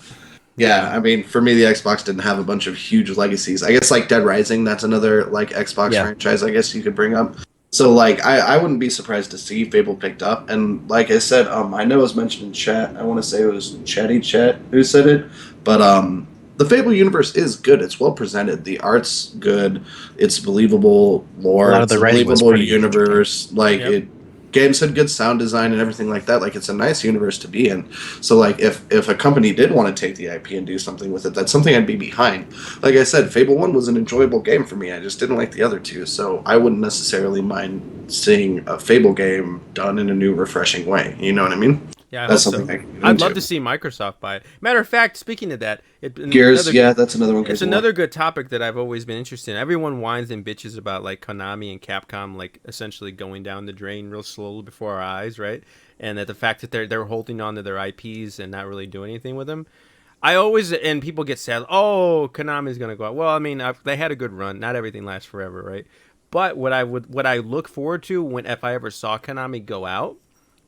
Speaker 1: yeah, I mean, for me, the Xbox didn't have a bunch of huge legacies. I guess like Dead Rising, that's another like Xbox franchise. I guess you could bring up. So like, I wouldn't be surprised to see Fable picked up. And like I said, I know it was mentioned in chat. I want to say it was Chatty Chat who said it, but the Fable universe is good. It's well presented. The art's good. It's believable lore.
Speaker 3: A lot of
Speaker 1: It's
Speaker 3: the
Speaker 1: a
Speaker 3: writing was
Speaker 1: believable
Speaker 3: pretty
Speaker 1: universe. Like
Speaker 2: Yep.
Speaker 1: games had good sound design and everything like that. Like it's a nice universe to be in. So like if a company did want to take the IP and do something with it, that's something I'd be behind. Like I said, Fable 1 was an enjoyable game for me. I just didn't like the other two. So I wouldn't necessarily mind seeing a Fable game done in a new, refreshing way. You know what I mean?
Speaker 2: Yeah, I
Speaker 1: That's
Speaker 2: hope so.
Speaker 1: something I can get
Speaker 2: I'd
Speaker 1: into.
Speaker 2: love to see Microsoft buy it. Matter of fact, speaking of that,
Speaker 1: Gears, that's another one.
Speaker 2: It's
Speaker 1: Gears of War.
Speaker 2: another good topic that I've always been interested in. Everyone whines and bitches about like Konami and Capcom like essentially going down the drain real slowly before our eyes, right? And that the fact that they're holding on to their IPs and not really doing anything with them. And people get sad. Oh, Konami's gonna go out. Well, I mean, they had a good run. Not everything lasts forever, right? But what I look forward to if I ever saw Konami go out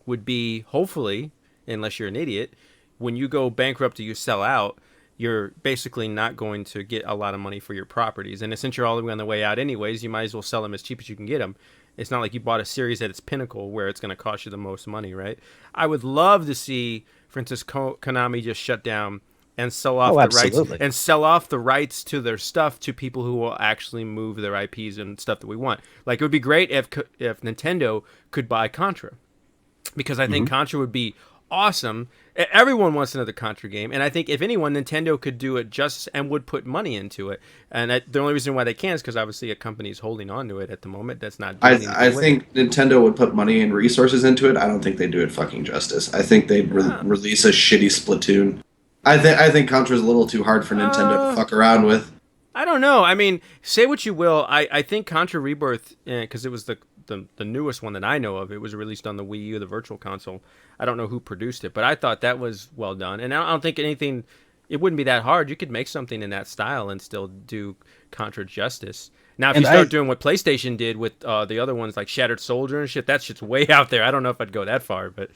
Speaker 2: would be hopefully, unless you're an idiot, when you go bankrupt or you sell out, you're basically not going to get a lot of money for your properties. And since you're all the way on the way out anyways, you might as well sell them as cheap as you can get them. It's not like you bought a series at its pinnacle where it's going to cost you the most money, right? I would love to see, for instance, Konami just shut down and sell off the rights to their stuff to people who will actually move their IPs and stuff that we want. Like it would be great if Nintendo could buy Contra, because I think Contra would be awesome. Everyone wants another Contra game, and I think if anyone, Nintendo could do it just and would put money into it. And the only reason why they can't is because obviously a company's holding on to it at the moment. That's not.
Speaker 1: I think Nintendo would put money and resources into it. I don't think they do it fucking justice. I think they'd release a shitty Splatoon. I think Contra's a little too hard for Nintendo to fuck around with.
Speaker 2: I don't know. I mean, say what you will. I think Contra Rebirth, because it was the newest one that I know of. It was released on the Wii U, the Virtual Console. I don't know who produced it, but I thought that was well done. And I don't think anything. It wouldn't be that hard. You could make something in that style and still do Contra justice. Now, if you start doing what PlayStation did with the other ones like Shattered Soldier and shit, that shit's way out there. I don't know if I'd go that far, but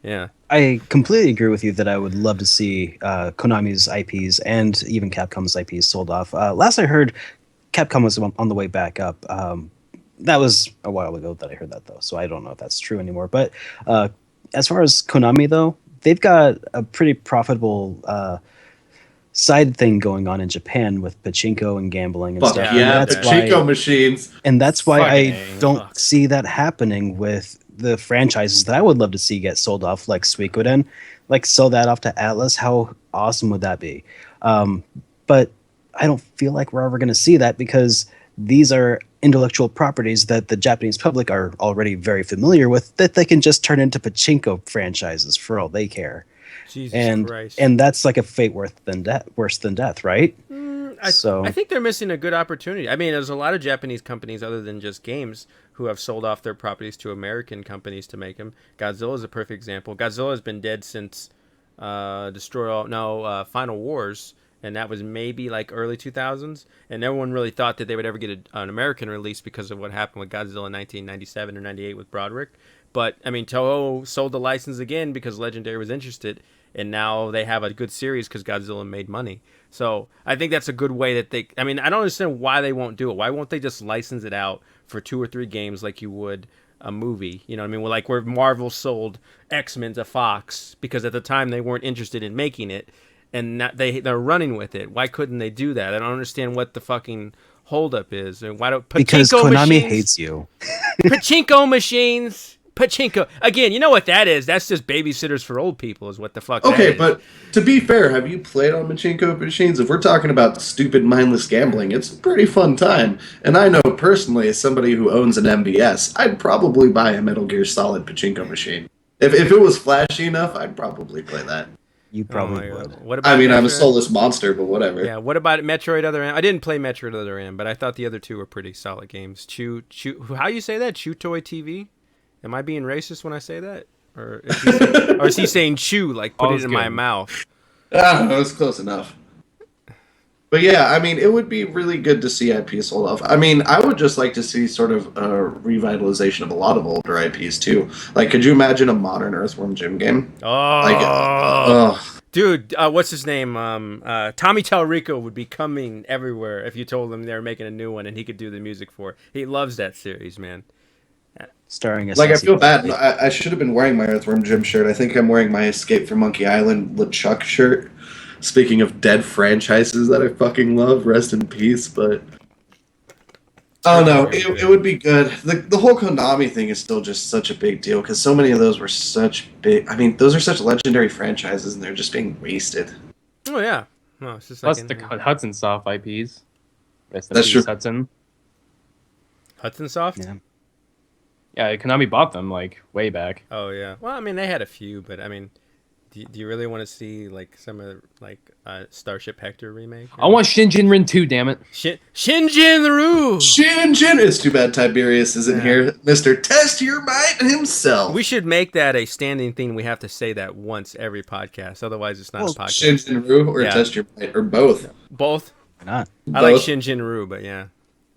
Speaker 2: yeah.
Speaker 3: I completely agree with you that I would love to see Konami's IPs and even Capcom's IPs sold off. Last I heard, Capcom was on the way back up. That was a while ago that I heard that, though, so I don't know if that's true anymore. But as far as Konami, though, they've got a pretty profitable side thing going on in Japan with pachinko and gambling and
Speaker 1: Fuck
Speaker 3: stuff.
Speaker 1: yeah,
Speaker 3: And
Speaker 1: pachinko machines.
Speaker 3: that's why I
Speaker 4: Fucking
Speaker 3: don't
Speaker 4: fuck.
Speaker 3: see that happening with the franchises that I would love to see get sold off, like Suikoden. Like, sell that off to Atlas. How awesome would that be? But I don't feel like we're ever going to see that because these are intellectual properties that the Japanese public are already very familiar with that they can just turn into pachinko franchises for all they care.
Speaker 2: Jesus Christ.
Speaker 3: And that's like a fate worse than death, right?
Speaker 2: I think they're missing a good opportunity. I mean, there's a lot of Japanese companies other than just games who have sold off their properties to American companies to make them. Godzilla is a perfect example. Godzilla has been dead since Final Wars, and that was maybe like early 2000s. And no one really thought that they would ever get an American release because of what happened with Godzilla in 1997 or 98 with Broderick. But, I mean, Toho sold the license again because Legendary was interested, and now they have a good series because Godzilla made money. So I think that's a good way that they... I mean, I don't understand why they won't do it. Why won't they just license it out for 2 or 3 games like you would a movie? You know what I mean? Well, like where Marvel sold X-Men to Fox because at the time they weren't interested in making it, and they're running with it. Why couldn't they do that? I don't understand what the fucking holdup is. And why don't...
Speaker 3: Because
Speaker 2: Pachinko
Speaker 3: Konami
Speaker 2: machines,
Speaker 3: hates you.
Speaker 2: Pachinko machines... Pachinko. Again, you know what that is? That's just babysitters for old people is what the fuck that
Speaker 1: Okay,
Speaker 2: is.
Speaker 1: but to be fair, have you played on pachinko machines? If we're talking about stupid, mindless gambling, it's a pretty fun time. And I know personally, as somebody who owns an MBS, I'd probably buy a Metal Gear Solid pachinko machine. If it was flashy enough, I'd probably play that.
Speaker 3: You probably would.
Speaker 2: What about
Speaker 1: I mean, I'm a
Speaker 2: Metroid?
Speaker 1: soulless monster, but whatever.
Speaker 2: Yeah, what about Metroid Other M? I didn't play Metroid Other M, but I thought the other two were pretty solid games. How you say that? Chew-Toy TV? Am I being racist when I say that? Or is he saying chew, like put it in my mouth?
Speaker 1: I don't know, it's close enough. But yeah, I mean, it would be really good to see IPs sold off. I mean, I would just like to see sort of a revitalization of a lot of older IPs too. Like, could you imagine a modern Earthworm Jim game?
Speaker 2: Dude, what's his name? Tommy Tallarico would be coming everywhere if you told him they were making a new one and he could do the music for it. He loves that series, man.
Speaker 3: Starring a
Speaker 1: Like, I
Speaker 3: sassy
Speaker 1: feel bad.
Speaker 3: lady.
Speaker 1: I should have been wearing my Earthworm Jim shirt. I think I'm wearing my Escape from Monkey Island LeChuck shirt. Speaking of dead franchises that I fucking love, rest in peace, but... Oh no, it would be good. The whole Konami thing is still just such a big deal, because so many of those were such big... I mean, those are such legendary franchises, and they're just being wasted.
Speaker 2: Oh, yeah. No, it's just
Speaker 4: Plus
Speaker 2: like
Speaker 4: the Hudson Soft IPs. Rest in
Speaker 1: That's
Speaker 4: peace,
Speaker 1: true.
Speaker 4: Hudson.
Speaker 2: Hudson Soft?
Speaker 3: Yeah.
Speaker 4: Yeah, Konami bought them like way back.
Speaker 2: Oh, yeah. Well, I mean, they had a few, but I mean... Do you really want to see like some of like Starship Hector remake?
Speaker 4: I want Shinjin Rin 2, damn it.
Speaker 2: Shinjin Ryu.
Speaker 1: Shinjin! It's too bad Tiberius isn't here. Mr. Test Your Might himself.
Speaker 2: We should make that a standing thing. We have to say that once every podcast. Otherwise, it's not a podcast.
Speaker 1: Shinjin Ryu or
Speaker 2: Yeah.
Speaker 1: Test Your Might, or both.
Speaker 2: Both.
Speaker 3: Why not?
Speaker 2: I like
Speaker 1: Both.
Speaker 2: Shinjin Ryu, but yeah.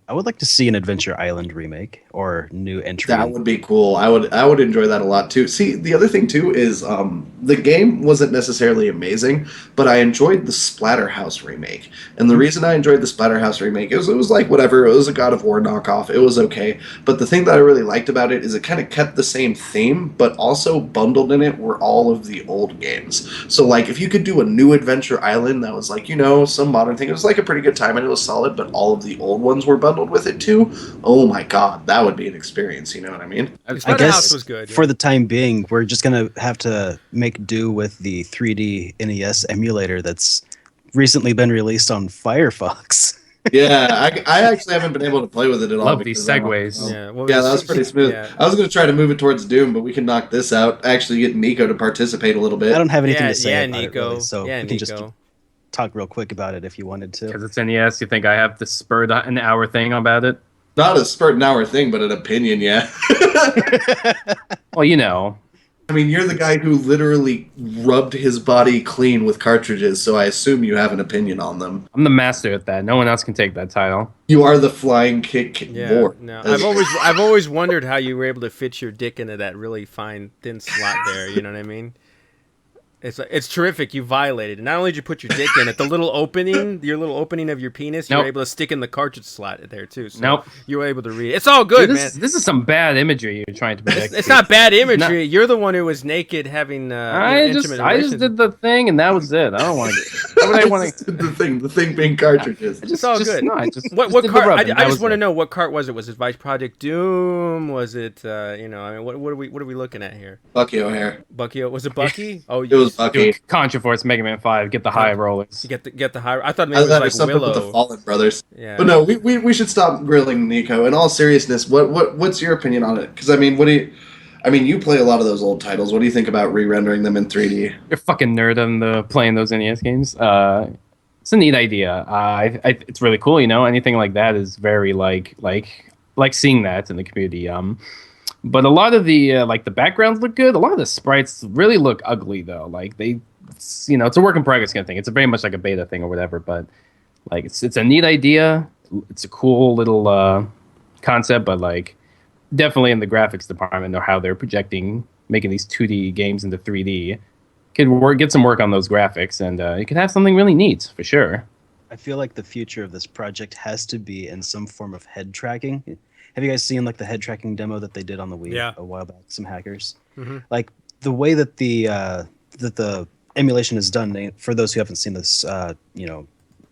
Speaker 3: I would like to see an Adventure Island remake or new entry.
Speaker 1: That would be cool. I would enjoy that a lot too. See, the other thing too is the game wasn't necessarily amazing, but I enjoyed the Splatterhouse remake. And the reason I enjoyed the Splatterhouse remake is it was like whatever. It was a God of War knockoff. It was okay. But the thing that I really liked about it is it kind of kept the same theme, but also bundled in it were all of the old games. So like if you could do a new Adventure Island that was like, you know, some modern thing, it was like a pretty good time and it was solid, but all of the old ones were bundled with it too. Oh my god, that would be an experience, you know what I mean?
Speaker 3: I
Speaker 2: Splatterhouse
Speaker 3: guess
Speaker 2: was good.
Speaker 3: for the time being, we're just gonna have to make do with the 3D NES emulator that's recently been released on Firefox.
Speaker 1: Yeah, I actually haven't been able to play with it at all.
Speaker 4: Love these
Speaker 1: because I'm-
Speaker 4: segues.
Speaker 2: Yeah, well,
Speaker 1: Yeah, that was pretty smooth.
Speaker 2: Yeah.
Speaker 1: I was going to try to move it towards Doom, but we can knock this out. Actually get Nico to participate a little bit.
Speaker 3: I don't have anything
Speaker 2: Yeah,
Speaker 3: to say
Speaker 2: yeah,
Speaker 3: about
Speaker 2: Nico.
Speaker 3: it, really, so
Speaker 2: Yeah,
Speaker 3: we can just
Speaker 2: Nico.
Speaker 3: talk real quick about it if you wanted to.
Speaker 4: Because it's NES, you think I have to spur an hour thing about it?
Speaker 1: Not a spurt an hour thing, but an opinion, yeah.
Speaker 4: Well, you know.
Speaker 1: I mean, you're the guy who literally rubbed his body clean with cartridges, so I assume you have an opinion on them.
Speaker 4: I'm the master at that. No one else can take that title.
Speaker 1: You are the flying kick
Speaker 2: Yeah,
Speaker 1: lord.
Speaker 2: no.
Speaker 1: That's-
Speaker 2: I've always wondered how you were able to fit your dick into that really fine thin slot there. You know what I mean? It's terrific. You violated. And not only did you put your dick in it, the little opening, your little opening of your penis, you were able to stick in the cartridge slot there too. So you were able to read it. It's all good,
Speaker 4: Dude,
Speaker 2: man.
Speaker 4: This is some bad imagery you're trying to project.
Speaker 2: It's not bad imagery. You're the one who was naked having intimate
Speaker 4: I just did the thing and that was it. I don't want to. Why would I want to?
Speaker 1: The thing being cartridges.
Speaker 2: It's all good. What cart? I just want to know what cart was it? Was it Vice Project Doom? Was it what are we looking at here?
Speaker 1: Bucky O'Hare.
Speaker 2: Bucky, was it Bucky? Oh,
Speaker 1: it was Bucky.
Speaker 4: Contra-Force, Mega Man 5. Get the high rollers.
Speaker 2: Get the high. I thought maybe it was like Willow.
Speaker 1: With the Fallen Brothers.
Speaker 2: Yeah.
Speaker 1: But no, we should stop grilling Nico. In all seriousness, what's your opinion on it? Because I mean, you play a lot of those old titles. What do you think about re-rendering them in 3D?
Speaker 4: You're a fucking nerd on playing those NES games. It's a neat idea. It's really cool. Anything like that is very like seeing that in the community. But a lot of the the backgrounds look good. A lot of the sprites really look ugly though. Like it's a work in progress kind of thing. It's very much like a beta thing or whatever. But like it's a neat idea. It's a cool little concept. But like definitely in the graphics department or how they're making these 2D games into 3D. Get some work on those graphics, and you could have something really neat for sure.
Speaker 3: I feel like the future of this project has to be in some form of head tracking. Have you guys seen like the head tracking demo that they did on the Wii a while back? Some hackers, like the way that the emulation is done. For those who haven't seen this, in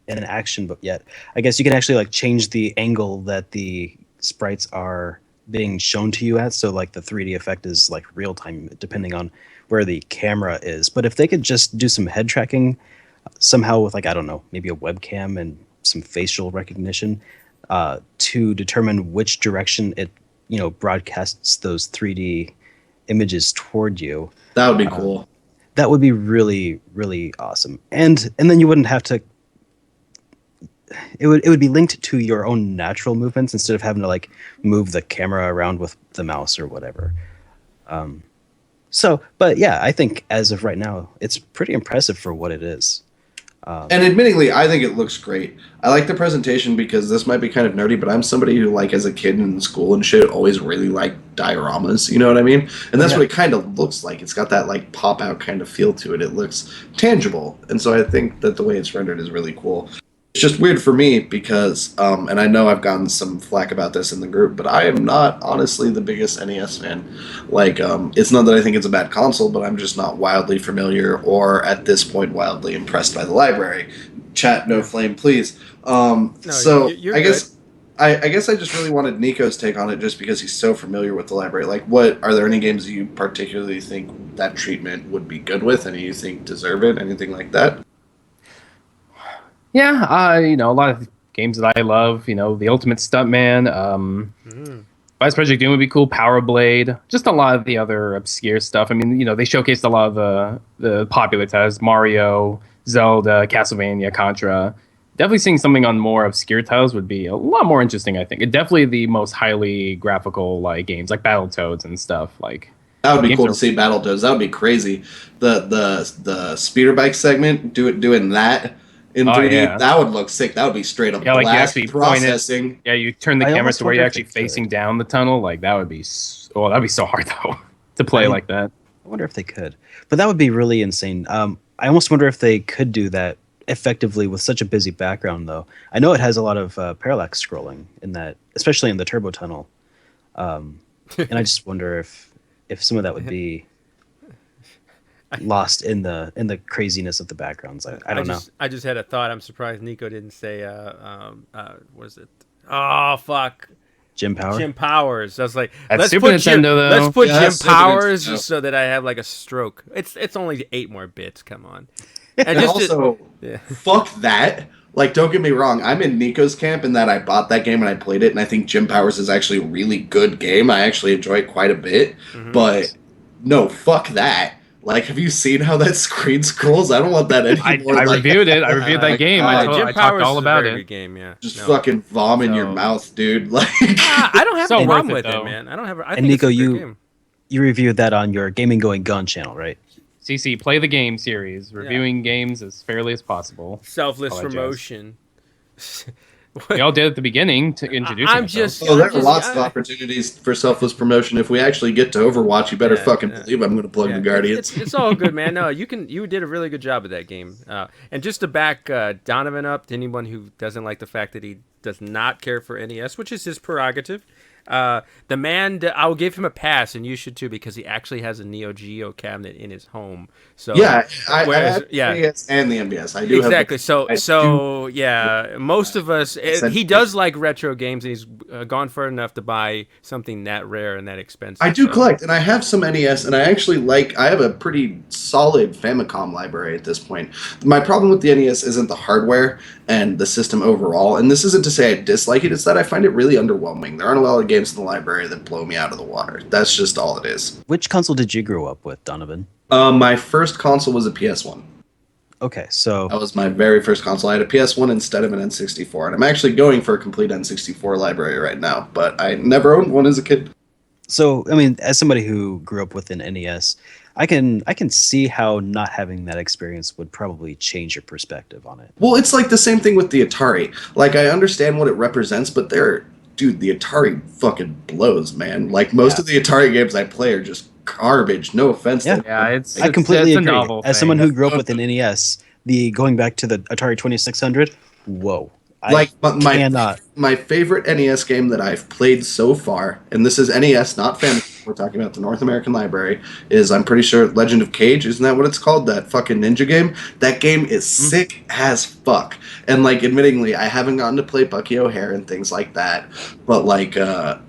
Speaker 3: action, but yet, I guess you can actually like change the angle that the sprites are being shown to you at. So like the 3D effect is like real time, depending on where the camera is. But if they could just do some head tracking somehow with like, I don't know, maybe a webcam and some facial recognition to determine which direction it, broadcasts those 3D images toward you.
Speaker 1: That would be cool.
Speaker 3: That would be really, really awesome. And then you wouldn't have to, it would be linked to your own natural movements instead of having to like move the camera around with the mouse or whatever. But yeah, I think as of right now, it's pretty impressive for what it is.
Speaker 1: And admittingly, I think it looks great. I like the presentation because this might be kind of nerdy, but I'm somebody who, like, as a kid in school and shit, always really liked dioramas. You know what I mean? And that's what it kind of looks like. It's got that, like, pop-out kind of feel to it. It looks tangible. And so I think that the way it's rendered is really cool. It's just weird for me because, and I know I've gotten some flack about this in the group, but I am not honestly the biggest NES fan. Like, it's not that I think it's a bad console, but I'm just not wildly familiar or at this point wildly impressed by the library. Chat, no flame, please. You're I guess I guess I just really wanted Nico's take on it just because he's so familiar with the library. Like, are there any games you particularly think that treatment would be good with? Any you think deserve it? Anything like that?
Speaker 4: Yeah, a lot of games that I love, The Ultimate Stuntman, Vice Project Doom would be cool, Power Blade, just a lot of the other obscure stuff. I mean, they showcased a lot of the popular titles, Mario, Zelda, Castlevania, Contra. Definitely seeing something on more obscure titles would be a lot more interesting, I think. It definitely the most highly graphical games, like Battletoads and stuff.
Speaker 1: That would be cool to see Battletoads. That would be crazy. The speeder bike segment, doing that in 3D, that would look sick. That would be straight up blast processing.
Speaker 4: You turn the camera to where you're actually facing down the tunnel. That would be that'd be so hard though to play like that.
Speaker 3: I wonder if they could, but that would be really insane. I almost wonder if they could do that effectively with such a busy background though. I know it has a lot of parallax scrolling in that, especially in the turbo tunnel, and I just wonder if some of that would be lost in the craziness of the backgrounds. I don't know.
Speaker 2: I just had a thought. I'm surprised Nico didn't say what is it? Oh fuck.
Speaker 3: Jim Powers.
Speaker 2: Jim Powers. I was like,
Speaker 4: let's put Jim
Speaker 2: Powers just so that I have like a stroke. It's only 8 more bits. Come on.
Speaker 1: And also, fuck that. Like, don't get me wrong. I'm in Nico's camp in that I bought that game and I played it, and I think Jim Powers is actually a really good game. I actually enjoy it quite a bit. Mm-hmm. But no, fuck that. Like, have you seen how that screen scrolls? I don't want that anymore.
Speaker 4: I reviewed it. I reviewed that game. I talked all about it.
Speaker 2: Good game, yeah.
Speaker 1: Just fucking vomit in your mouth, dude. Like,
Speaker 2: I don't have a problem with it, man. I don't have.
Speaker 3: And Nico, you reviewed that on your Gaming Going Gun channel, right?
Speaker 4: CC, play the game series, reviewing games as fairly as possible.
Speaker 2: Selfless promotion.
Speaker 4: We all did at the beginning to introduce
Speaker 2: I'm
Speaker 4: ourselves.
Speaker 2: just-
Speaker 1: Oh, there are
Speaker 2: just-
Speaker 1: lots of opportunities for selfless promotion. If we actually get to Overwatch, you better
Speaker 2: Yeah,
Speaker 1: fucking
Speaker 2: yeah.
Speaker 1: believe I'm going to plug the Guardians.
Speaker 2: It's all good, man. No, you did a really good job of that game. And just to back Donovan up, to anyone who doesn't like the fact that he does not care for NES, which is his prerogative, the man, I will give him a pass, and you should too, because he actually has a Neo Geo cabinet in his home. So
Speaker 1: Yeah, I
Speaker 2: whereas-
Speaker 1: have the NES and the NBS. I do
Speaker 2: exactly.
Speaker 1: Have the,
Speaker 2: So yeah, most of us.
Speaker 1: said-
Speaker 2: He does like retro games, and he's gone far enough to buy something that rare and that expensive.
Speaker 1: I do
Speaker 2: so.
Speaker 1: collect, and I have some NES, and I actually like. I have a pretty solid Famicom library at this point. My problem with the NES isn't the hardware and the system overall, and this isn't to say I dislike it. It's that I find it really underwhelming. There aren't a lot of games in the library that blow me out of the water. That's just all it is.
Speaker 3: Which console did you grow up with, Donovan?
Speaker 1: My first console was a PS1.
Speaker 3: Okay, so
Speaker 1: That was my very first console. I had a PS1 instead of an N64, and I'm actually going for a complete N64 library right now, but I never owned one as a kid.
Speaker 3: I mean, as somebody who grew up with an NES, I can see how not having that experience would probably change your perspective on it.
Speaker 1: Well, it's like the same thing with the Atari. Like, I understand what it represents, but dude, the Atari fucking blows, man. Like, most of the Atari games I play are just garbage. No offense
Speaker 3: Yeah.
Speaker 1: to
Speaker 4: Yeah, it's
Speaker 3: I completely
Speaker 4: it's
Speaker 3: agree.
Speaker 4: a novel
Speaker 3: As
Speaker 4: thing.
Speaker 3: someone who grew up with an NES, the going back to the Atari 2600, whoa.
Speaker 1: Like, my
Speaker 3: cannot.
Speaker 1: my favorite NES game that I've played so far, and this is NES, not Famicom, we're talking about the North American Library, is, I'm pretty sure, Legend of Cage, isn't that what it's called? That fucking ninja game? That game is sick as fuck. And, like, admittingly, I haven't gotten to play Bucky O'Hare and things like that, but, like,
Speaker 3: I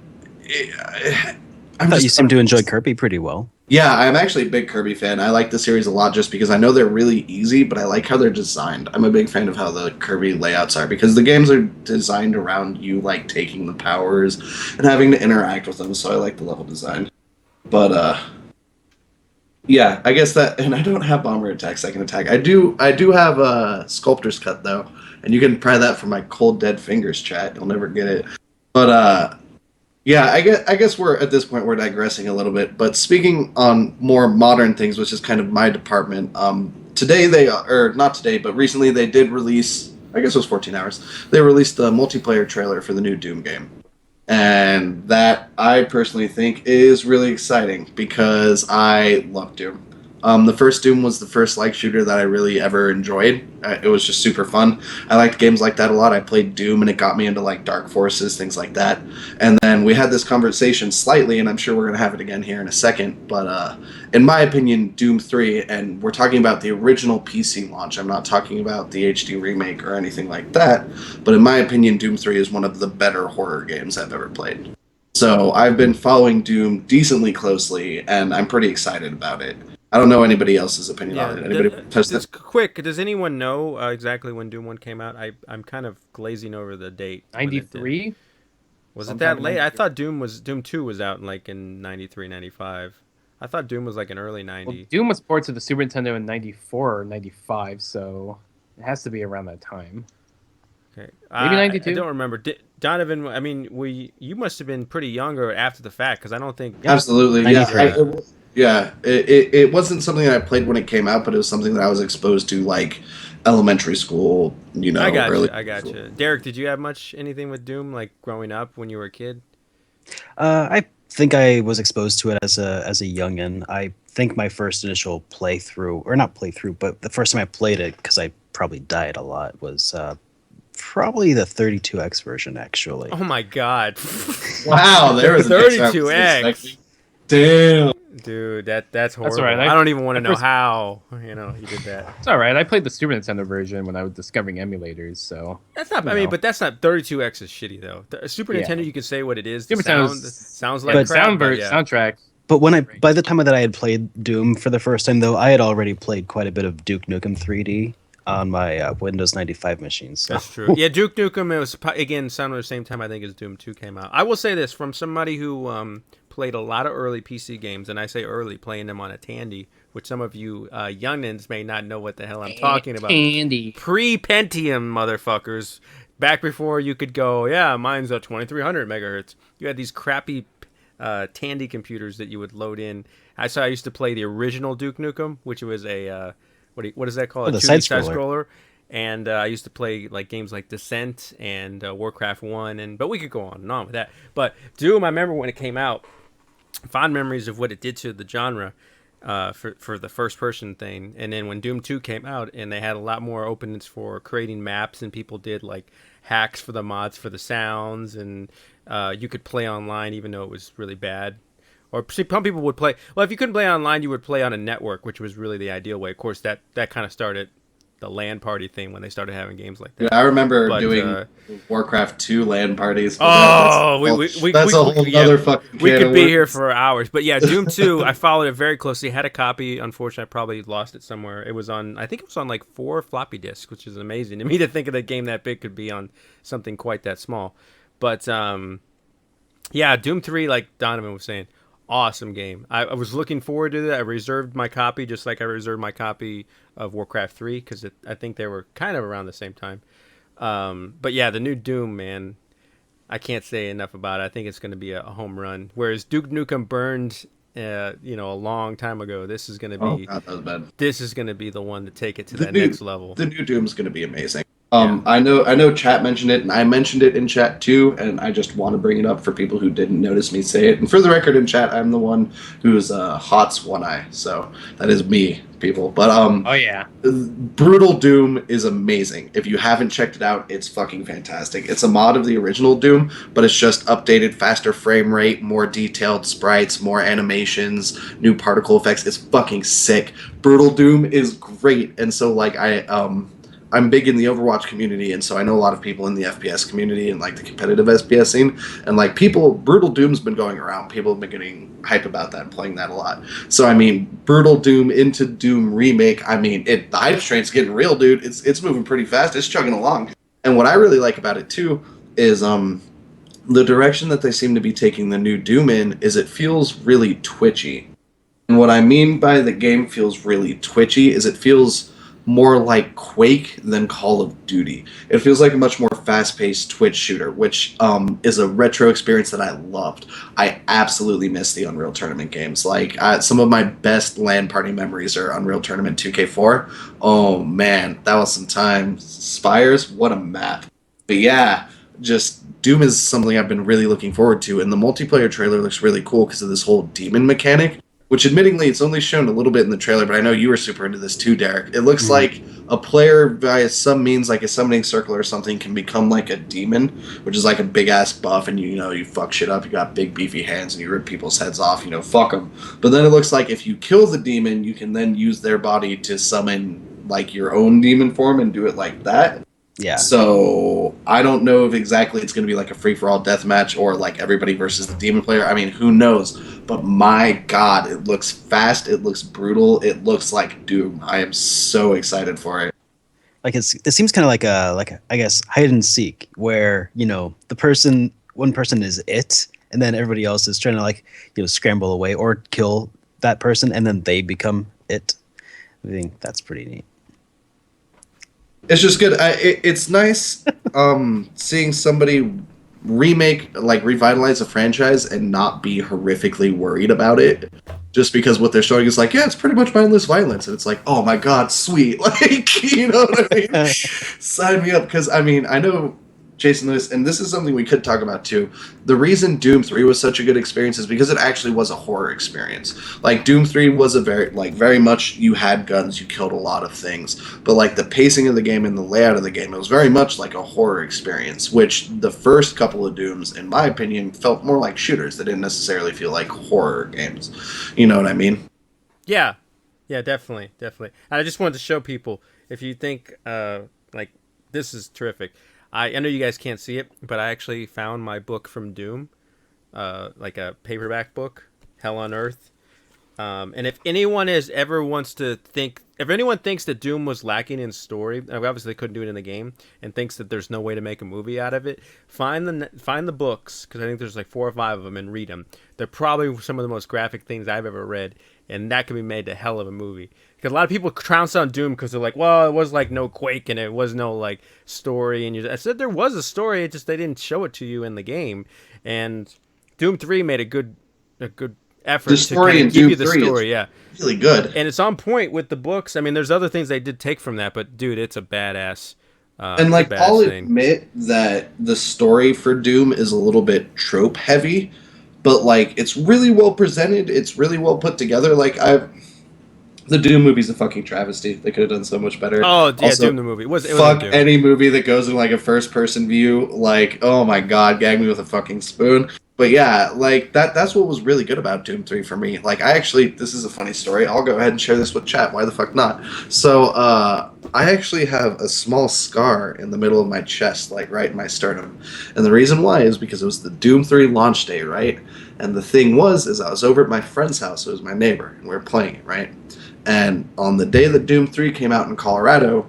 Speaker 3: thought you seemed to enjoy Kirby pretty well.
Speaker 1: Yeah, I'm actually a big Kirby fan. I like the series a lot just because I know they're really easy, but I like how they're designed. I'm a big fan of how the Kirby layouts are because the games are designed around you, like, taking the powers and having to interact with them, so I like the level design. But, yeah, I guess that, and I don't have Bomber Attack, Second Attack. I do have a Sculptor's Cut, though, and you can pry that from my Cold Dead Fingers chat. You'll never get it. But, yeah, I guess we're at this point we're digressing a little bit. But speaking on more modern things, which is kind of my department, today not today, but recently they did release. I guess it was 14 hours. They released the multiplayer trailer for the new Doom game, and that I personally think is really exciting because I love Doom. The first Doom was the first like shooter that I really ever enjoyed. It was just super fun. I liked games like that a lot. I played Doom and it got me into like Dark Forces, things like that. And then we had this conversation slightly, and I'm sure we're going to have it again here in a second. But in my opinion, Doom 3, and we're talking about the original PC launch. I'm not talking about the HD remake or anything like that. But in my opinion, Doom 3 is one of the better horror games I've ever played. So I've been following Doom decently closely, and I'm pretty excited about it. I don't know anybody else's opinion on it. Anybody touch
Speaker 2: Just
Speaker 1: that?
Speaker 2: quick, does anyone know exactly when Doom 1 came out? I'm kind of glazing over the date. when it did.
Speaker 4: 93?
Speaker 2: Was it
Speaker 4: Sometime
Speaker 2: that
Speaker 4: in
Speaker 2: late? I
Speaker 4: 93.
Speaker 2: thought Doom 2 was out in 93, 95. I thought Doom was like an early 90.
Speaker 4: Well, Doom was ported to the Super Nintendo in 94 or 95, so it has to be around that time.
Speaker 2: Okay.
Speaker 4: Maybe 92?
Speaker 2: I don't remember. Donovan, I mean, you must have been pretty young or after the fact, because I don't think...
Speaker 1: Absolutely, yeah.
Speaker 3: 93.
Speaker 1: It wasn't something that I played when it came out, but it was something that I was exposed to, like, elementary school,
Speaker 2: I got
Speaker 1: early
Speaker 2: you. I got you. Derek, did you have anything with Doom, like, growing up when you were a kid?
Speaker 3: I think I was exposed to it as a youngin. I think my first initial playthrough, or not playthrough, but the first time I played it, because I probably died a lot, was probably the 32X version, actually.
Speaker 2: Oh my god.
Speaker 1: Wow, there was
Speaker 2: 32X.
Speaker 1: Damn.
Speaker 2: Dude, that's horrible.
Speaker 4: all right.
Speaker 2: I don't even want to know
Speaker 4: first-
Speaker 2: how, you did that.
Speaker 4: It's alright, I played the Super Nintendo version when I was discovering emulators, so...
Speaker 2: That's not.
Speaker 4: You
Speaker 2: I mean,
Speaker 4: know.
Speaker 2: but that's not 32X is shitty though. The Super
Speaker 4: Yeah.
Speaker 2: Nintendo, you can say what it is. The
Speaker 4: Super
Speaker 2: sound
Speaker 4: Nintendo's-
Speaker 2: sounds like
Speaker 3: But
Speaker 2: crap. But yeah.
Speaker 4: soundtrack...
Speaker 3: But by the time that I had played Doom for the first time, though, I had already played quite a bit of Duke Nukem 3D on my Windows 95 machine. So.
Speaker 2: That's true. Yeah, Duke Nukem. It was again sounded the same time I think as Doom 2 came out. I will say this from somebody who played a lot of early PC games, and I say early, playing them on a Tandy, which some of you youngins may not know what the hell I'm talking about.
Speaker 4: Candy.
Speaker 2: Pre-Pentium, motherfuckers. Back before you could go, yeah, mine's a 2300 megahertz. You had these crappy Tandy computers that you would load in. I used to play the original Duke Nukem, which was a what is that called?
Speaker 3: Oh, the
Speaker 2: a 2D
Speaker 3: side-scroller.
Speaker 2: side-scroller. And I used to play like games like Descent and Warcraft 1, but we could go on and on with that. But Doom, I remember when it came out, fond memories of what it did to the genre for the first person thing. And then when Doom 2 came out and they had a lot more openness for creating maps, and people did like hacks for the mods for the sounds, and you could play online even though it was really bad. Or some people would play. Well, if you couldn't play online, you would play on a network, which was really the ideal way. Of course, that kind of started the LAN party thing when they started having games like that.
Speaker 1: Yeah, I remember
Speaker 2: But,
Speaker 1: doing Warcraft 2 LAN parties.
Speaker 2: Oh,
Speaker 1: that's a whole other fucking.
Speaker 2: We
Speaker 1: can
Speaker 2: could
Speaker 1: of
Speaker 2: be
Speaker 1: worms.
Speaker 2: here for hours. But yeah, Doom 2, I followed it very closely. Had a copy. Unfortunately, I probably lost it somewhere. It was on, I think it was on like 4 floppy disks, which is amazing to me to think of a game that big could be on something quite that small. But yeah, Doom 3, like Donovan was saying, awesome game. I was looking forward to that. I reserved my copy just like I reserved my copy of Warcraft 3 because I think they were kind of around the same time. But yeah, the new Doom, man, I can't say enough about it. I think it's going to be a home run. Whereas Duke Nukem burned, a long time ago. This is going to be.
Speaker 1: Oh God, that was bad.
Speaker 2: This is going to be the one to take it to that next level.
Speaker 1: The new Doom's going to be amazing. I know chat mentioned it, and I mentioned it in chat too, and I just want to bring it up for people who didn't notice me say it. And for the record, in chat, I'm the one who's Hots One Eye, so that is me, people. But
Speaker 4: Oh yeah.
Speaker 1: Brutal Doom is amazing. If you haven't checked it out, it's fucking fantastic. It's a mod of the original Doom, but it's just updated, faster frame rate, more detailed sprites, more animations, new particle effects. It's fucking sick. Brutal Doom is great, and so like I'm big in the Overwatch community, and so I know a lot of people in the FPS community and like the competitive SPS scene. And like Brutal Doom's been going around. People have been getting hype about that and playing that a lot. So I mean, Brutal Doom into Doom remake. I mean, the hype train's getting real, dude. It's moving pretty fast. It's chugging along. And what I really like about it too is the direction that they seem to be taking the new Doom in is it feels really twitchy. And what I mean by the game feels really twitchy is it feels more like Quake than Call of Duty. It feels like a much more fast-paced Twitch shooter, which is a retro experience that I loved. I absolutely miss the Unreal Tournament games. Like some of my best LAN party memories are Unreal Tournament 2K4. Oh man, that was some time. Spires, what a map. But yeah, just Doom is something I've been really looking forward to, and the multiplayer trailer looks really cool because of this whole demon mechanic. Which, admittingly, it's only shown a little bit in the trailer, but I know you were super into this too, Derek. It looks like a player, via some means, like a summoning circle or something, can become like a demon, which is like a big-ass buff, and you fuck shit up, you got big, beefy hands, and you rip people's heads off, fuck them. But then it looks like if you kill the demon, you can then use their body to summon, like, your own demon form and do it like that.
Speaker 3: Yeah.
Speaker 1: So I don't know if exactly it's going to be like a free-for-all deathmatch or like everybody versus the demon player. I mean, who knows? But my God, it looks fast. It looks brutal. It looks like Doom. I am so excited for it.
Speaker 3: Like it seems kind of like a I guess hide and seek where one person is it, and then everybody else is trying to like scramble away or kill that person, and then they become it. I think that's pretty neat.
Speaker 1: It's just good. It's nice seeing somebody revitalize a franchise and not be horrifically worried about it. Just because what they're showing is like, yeah, it's pretty much mindless violence. And it's like, oh my God, sweet. Like, you know what I mean? Sign me up. Because, I mean, I know Jason Lewis, and this is something we could talk about too. The reason Doom 3 was such a good experience is because it actually was a horror experience. Like Doom 3 was a very much you had guns, you killed a lot of things, but like the pacing of the game and the layout of the game, it was very much like a horror experience, which the first couple of Dooms, in my opinion, felt more like shooters. They didn't necessarily feel like horror games. You know what I mean?
Speaker 2: Yeah, definitely. And I just wanted to show people, if you think this is terrific. I know you guys can't see it, but I actually found my book from Doom, like a paperback book, Hell on Earth. And if anyone thinks that Doom was lacking in story, obviously they couldn't do it in the game, and thinks that there's no way to make a movie out of it, find the books, because I think there's like 4 or 5 of them, and read them. They're probably some of the most graphic things I've ever read, and that can be made a hell of a movie. Because a lot of people trounce on Doom because they're like, well, it was like no Quake and it was no like story. And I said there was a story, it just they didn't show it to you in the game. And Doom 3 made a good effort
Speaker 1: The
Speaker 2: to
Speaker 1: story
Speaker 2: kind
Speaker 1: in
Speaker 2: of give
Speaker 1: Doom
Speaker 2: you the
Speaker 1: 3
Speaker 2: story.
Speaker 1: is
Speaker 2: Yeah,
Speaker 1: really good.
Speaker 2: and it's on point with the books. I mean, there's other things they did take from that, but dude, it's a badass.
Speaker 1: And
Speaker 2: It's a
Speaker 1: like,
Speaker 2: badass
Speaker 1: I'll
Speaker 2: thing.
Speaker 1: admit that the story for Doom is a little bit trope heavy, but like, it's really well presented. It's really well put together. The Doom movie's a fucking travesty. They could have done so much better.
Speaker 2: Oh yeah,
Speaker 1: Also,
Speaker 2: Doom the movie. It wasn't
Speaker 1: fuck
Speaker 2: Doom.
Speaker 1: any movie that goes in like a first person view. Like, oh my god, gag me with a fucking spoon. But yeah, like that's what was really good about Doom 3 for me. Like, I actually, this is a funny story. I'll go ahead and share this with chat. Why the fuck not? So, I actually have a small scar in the middle of my chest, like right in my sternum. And the reason why is because it was the Doom 3 launch day, right? And the thing is I was over at my friend's house. It was my neighbor, and we were playing it, right? And on the day that Doom 3 came out in Colorado,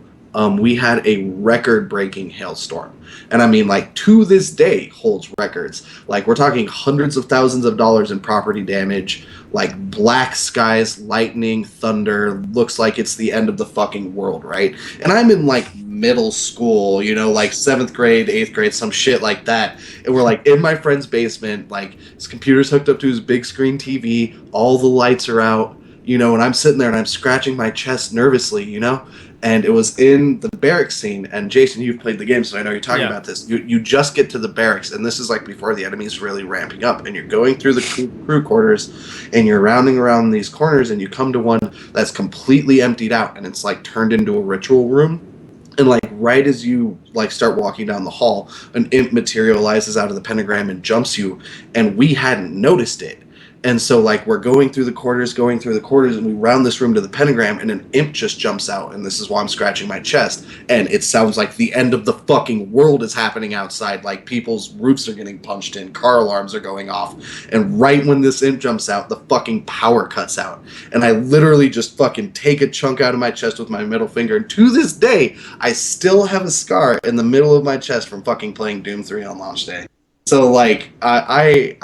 Speaker 1: we had a record-breaking hailstorm. And I mean, like, to this day holds records. Like, we're talking hundreds of thousands of dollars in property damage, like black skies, lightning, thunder, looks like it's the end of the fucking world, right? And I'm in, like, middle school, you know, like 7th grade, 8th grade, some shit like that. And we're, like, in my friend's basement, like, his computer's hooked up to his big screen TV, all the lights are out, you know, and I'm sitting there and I'm scratching my chest nervously, you know? And it was in the barracks scene. And Jason, you've played the game, so I know you're talking about this. You just get to the barracks, and this is like before the enemy's really ramping up, and you're going through the crew quarters, and you're rounding around these corners, and you come to one that's completely emptied out, and it's like turned into a ritual room. And like right as you like start walking down the hall, an imp materializes out of the pentagram and jumps you, and we hadn't noticed it. And so, like, we're going through the quarters, and we round this room to the pentagram, and an imp just jumps out, and this is why I'm scratching my chest. And it sounds like the end of the fucking world is happening outside. Like, people's roofs are getting punched in, car alarms are going off. And right when this imp jumps out, the fucking power cuts out. And I literally just fucking take a chunk out of my chest with my middle finger. And to this day, I still have a scar in the middle of my chest from fucking playing Doom 3 on launch day. So, like, I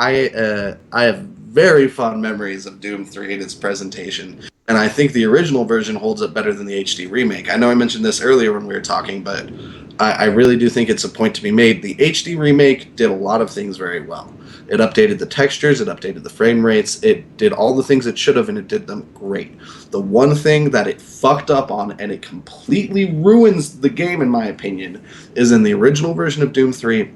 Speaker 1: have very fond memories of Doom 3 and its presentation. And I think the original version holds up better than the HD remake. I know I mentioned this earlier when we were talking, but I really do think it's a point to be made. The HD remake did a lot of things very well. It updated the textures, it updated the frame rates, it did all the things it should have, and it did them great. The one thing that it fucked up on, and it completely ruins the game in my opinion, is in the original version of Doom 3,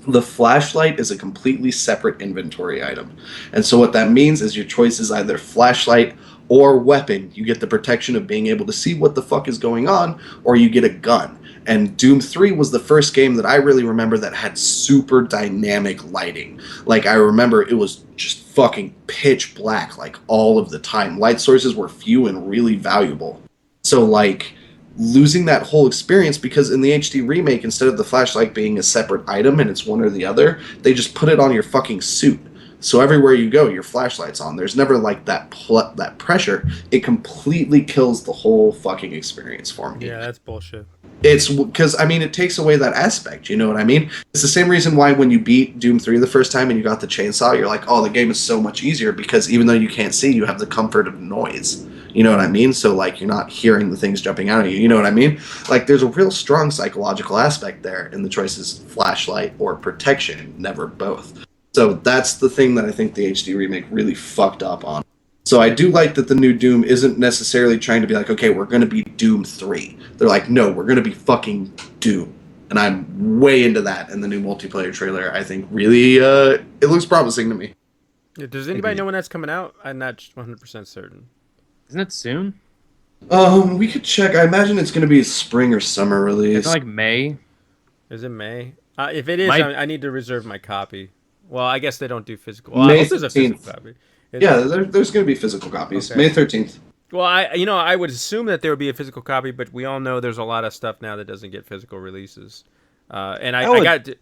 Speaker 1: the flashlight is a completely separate inventory item. And so what that means is your choice is either flashlight or weapon. You get the protection of being able to see what the fuck is going on, or you get a gun. And Doom 3 was the first game that I really remember that had super dynamic lighting. Like, I remember it was just fucking pitch black, like, all of the time. Light sources were few and really valuable. So, like, losing that whole experience, because in the HD remake, instead of the flashlight being a separate item and it's one or the other, they just put it on your fucking suit. So everywhere you go, your flashlight's on. There's never like that pressure. It completely kills the whole fucking experience for me.
Speaker 2: Yeah, that's bullshit.
Speaker 1: It's because, I mean, it takes away that aspect, you know what I mean? It's the same reason why when you beat Doom 3 the first time and you got the chainsaw, you're like, oh, the game is so much easier, because even though you can't see, you have the comfort of noise. You know what I mean? So, like, you're not hearing the things jumping out at you. You know what I mean? Like, there's a real strong psychological aspect there in the choices flashlight or protection, never both. So that's the thing that I think the HD remake really fucked up on. So I do like that the new Doom isn't necessarily trying to be like, okay, we're going to be Doom 3. They're like, no, we're going to be fucking Doom. And I'm way into that. And the new multiplayer trailer, I think, really, it looks promising to me.
Speaker 2: Yeah, does anybody know when that's coming out? I'm not 100% certain.
Speaker 4: Isn't it soon?
Speaker 1: We could check. I imagine it's going to be a spring or summer release.
Speaker 4: It's like May.
Speaker 2: Is it May? If it is, I need to reserve my copy. Well, I guess they don't do physical. Well,
Speaker 1: May
Speaker 2: I hope there's a
Speaker 1: 13th.
Speaker 2: physical copy.
Speaker 1: There's going to be physical copies.
Speaker 2: Okay.
Speaker 1: May 13th.
Speaker 2: Well, I would assume that there would be a physical copy, but we all know there's a lot of stuff now that doesn't get physical releases. And it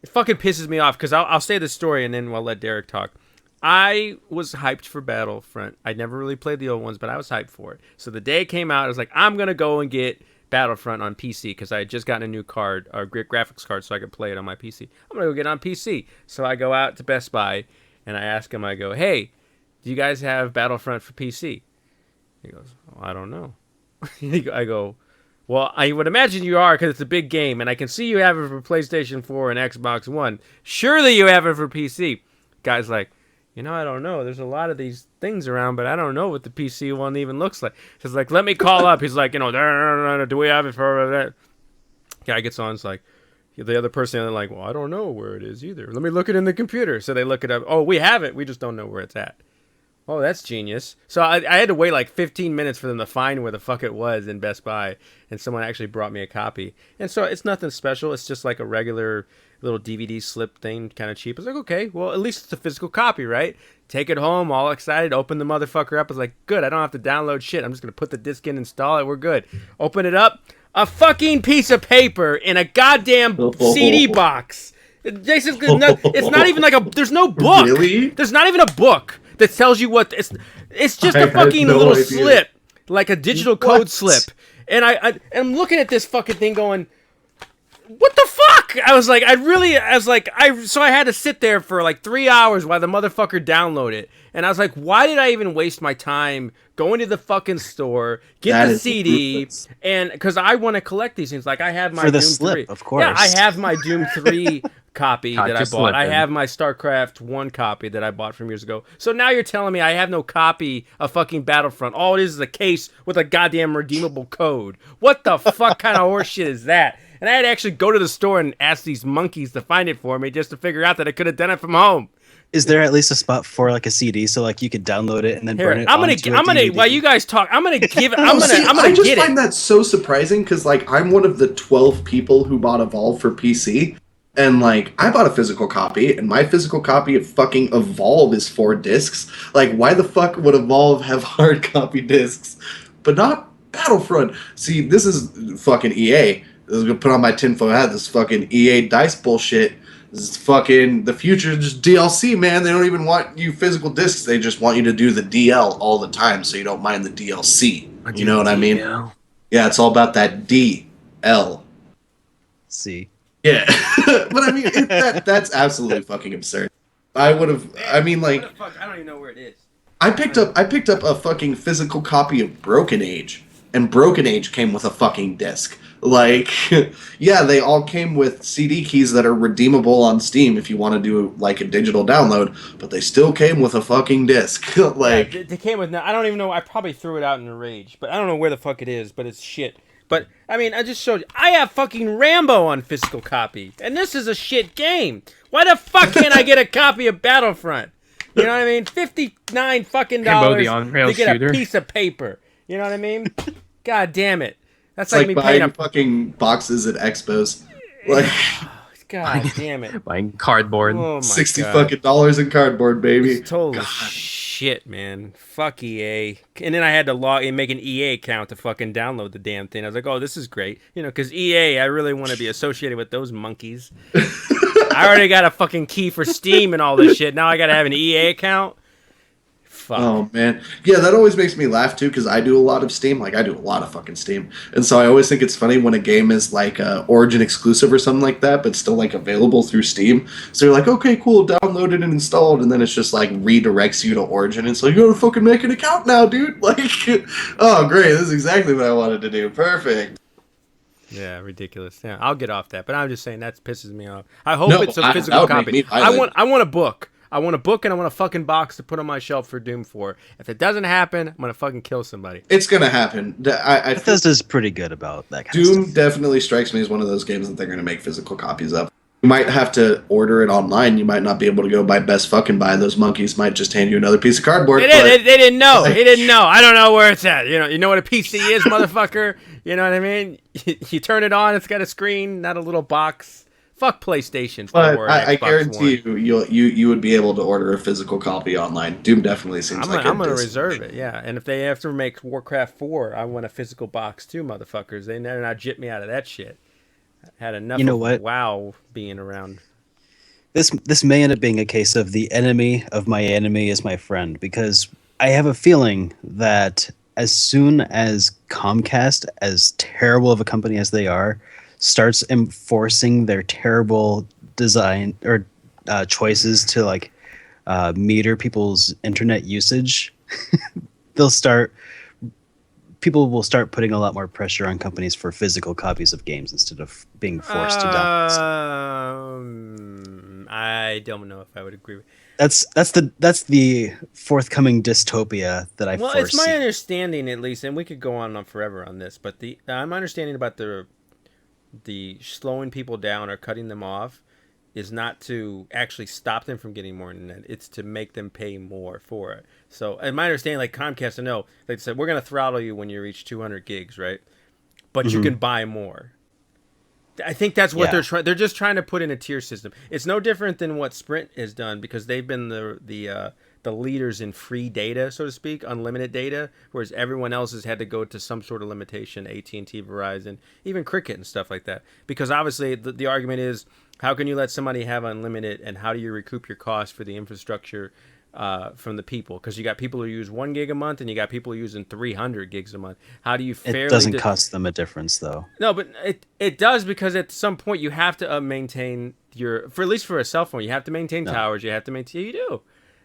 Speaker 2: fucking pisses me off, because I'll say the story and then we'll let Derek talk. I was hyped for Battlefront. I never really played the old ones, but I was hyped for it. So the day it came out, I was like, I'm going to go and get Battlefront on PC, because I had just gotten a new card, a great graphics card, so I could play it on my PC. I'm going to go get it on PC. So I go out to Best Buy, and I ask him, I go, hey, do you guys have Battlefront for PC? He goes, oh, I don't know. I go, well, I would imagine you are, because it's a big game, and I can see you have it for PlayStation 4 and Xbox One. Surely you have it for PC. Guy's like, I don't know. There's a lot of these things around, but I don't know what the PC one even looks like. He's like, let me call up. He's like, do we have it for that? Guy gets on. It's like, the other person, they're like, well, I don't know where it is either. Let me look it in the computer. So they look it up. Oh, we have it. We just don't know where it's at. Oh, that's genius. So I had to wait like 15 minutes for them to find where the fuck it was in Best Buy. And someone actually brought me a copy. And so it's nothing special. It's just like a regular little DVD slip thing, kind of cheap. I was like, okay, well, at least it's a physical copy, right? Take it home, all excited, open the motherfucker up. I was like, good, I don't have to download shit. I'm just going to put the disc in, install it, we're good. Open it up, a fucking piece of paper in a goddamn CD box. Jason's it's not even like there's no book.
Speaker 1: Really?
Speaker 2: There's not even a book that tells you what, it's just a fucking little slip, like a digital code slip. And I'm looking at this fucking thing going, what the fuck? So I had to sit there for like 3 hours while the motherfucker downloaded it. And I was like, why did I even waste my time going to the fucking store, get the CD, ruthless. And because I want to collect these things. Like I have my
Speaker 3: for the
Speaker 2: Doom
Speaker 3: slip,
Speaker 2: 3.
Speaker 3: Of course.
Speaker 2: Yeah, I have my Doom 3 copy that I bought.
Speaker 4: Slipping.
Speaker 2: I have my StarCraft 1 copy that I bought from years ago. So now you're telling me I have no copy of fucking Battlefront. All it is a case with a goddamn redeemable code. What the fuck kind of horseshit is that? And I had to actually go to the store and ask these monkeys to find it for me just to figure out that I could have done it from home.
Speaker 3: Is there at least a spot for like a CD so like you could download it and then burn it?
Speaker 2: I'm gonna while you guys talk, I'm gonna give it. I
Speaker 1: just find that so surprising because like I'm one of the 12 people who bought Evolve for PC. And, like, I bought a physical copy, and my physical copy of fucking Evolve is 4 discs. Like, why the fuck would Evolve have hard copy discs, but not Battlefront? See, this is fucking EA. This is gonna put on my tinfoil hat. This fucking EA DICE bullshit. This is fucking the future, just DLC, man. They don't even want you physical discs. They just want you to do the DL all the time, so you don't mind the DLC. You know what I mean? Yeah, it's all about that DL.
Speaker 3: See.
Speaker 1: Yeah, but I mean that's absolutely fucking absurd. I would have. I mean, like,
Speaker 2: I don't even know where it is.
Speaker 1: I picked up a fucking physical copy of Broken Age, and Broken Age came with a fucking disc. Like, yeah, they all came with CD keys that are redeemable on Steam if you want to do like a digital download, but they still came with a fucking disc. Like,
Speaker 2: yeah, they came with. I don't even know. I probably threw it out in a rage, but I don't know where the fuck it is. But it's shit. But, I mean, I just showed you. I have fucking Rambo on physical copy. And this is a shit game. Why the fuck can't I get a copy of Battlefront? You know what I mean? $59 fucking dollars to get
Speaker 4: shooter.
Speaker 2: A piece of paper. You know what I mean? God damn it. That's
Speaker 1: it's like
Speaker 2: me
Speaker 1: buying
Speaker 2: paying
Speaker 1: fucking boxes at expos. Like,
Speaker 2: God damn it.
Speaker 4: Buying cardboard.
Speaker 2: Oh my
Speaker 1: $60
Speaker 2: God.
Speaker 1: fucking dollars in cardboard, baby.
Speaker 2: It's total shit, man. Fuck EA. And then I had to log and make an EA account to fucking download the damn thing. I was like, oh, this is great. You know, because EA, I really want to be associated with those monkeys. I already got a fucking key for Steam and all this shit. Now I got to have an EA account. Fuck.
Speaker 1: Oh, man. Yeah, that always makes me laugh, too, because I do a lot of Steam. Like, I do a lot of fucking Steam. And so I always think it's funny when a game is, like, Origin exclusive or something like that, but still, like, available through Steam. So you're like, okay, cool, download it and installed, and then it's just, like, redirects you to Origin. And so you gotta fucking make an account now, dude. Like, oh, great, this is exactly what I wanted to do. Perfect.
Speaker 2: Yeah, ridiculous. Yeah, I'll get off that. But I'm just saying, that pisses me off. I hope it's a physical copy. I want a book. I want a book and I want a fucking box to put on my shelf for Doom 4. If it doesn't happen, I'm going to fucking kill somebody.
Speaker 1: It's going to happen.
Speaker 3: Bethesda's pretty good about that kind of
Speaker 1: stuff.
Speaker 3: Doom
Speaker 1: definitely strikes me as one of those games that they're going to make physical copies of. You might have to order it online. You might not be able to go by Best Fucking Buy. Those monkeys might just hand you another piece of cardboard.
Speaker 2: They didn't know. He didn't know. I don't know where it's at. You know what a PC is, motherfucker? You know what I mean? You turn it on, it's got a screen, not a little box. Fuck PlayStation 4.
Speaker 1: But I guarantee you would be able to order a physical copy online. Doom definitely seems like
Speaker 2: I'm going to reserve it, yeah. And if they have to make Warcraft 4, I want a physical box too, motherfuckers. They never not jit me out of that shit. I had enough of WoW being around.
Speaker 3: This may end up being a case of the enemy of my enemy is my friend, because I have a feeling that as soon as Comcast, as terrible of a company as they are, starts enforcing their terrible design or choices to like meter people's internet usage, people will start putting a lot more pressure on companies for physical copies of games instead of being forced to download.
Speaker 2: I don't know if I would agree with.
Speaker 3: That's the forthcoming dystopia that I
Speaker 2: Well,
Speaker 3: foresee.
Speaker 2: it's my understanding, at least, and we could go on forever on this, but my understanding about the slowing people down or cutting them off is not to actually stop them from getting more internet. It's to make them pay more for it. So, in my understanding, like Comcast, I know, like I said, we're going to throttle you when you reach 200 gigs, right? But you can buy more. I think that's what they're trying. They're just trying to put in a tier system. It's no different than what Sprint has done because they've been the leaders in free data, so to speak, unlimited data, whereas everyone else has had to go to some sort of limitation. AT&T, Verizon, even Cricket and stuff like that. Because obviously the argument is, how can you let somebody have unlimited, and how do you recoup your cost for the infrastructure from the people? Because you got people who use 1 gig a month, and you got people using 300 gigs a month. How do you fairly?
Speaker 3: It doesn't cost them a difference, though.
Speaker 2: No, but it does, because at some point you have to maintain for at least for a cell phone, you have to maintain towers. You have to maintain. You do.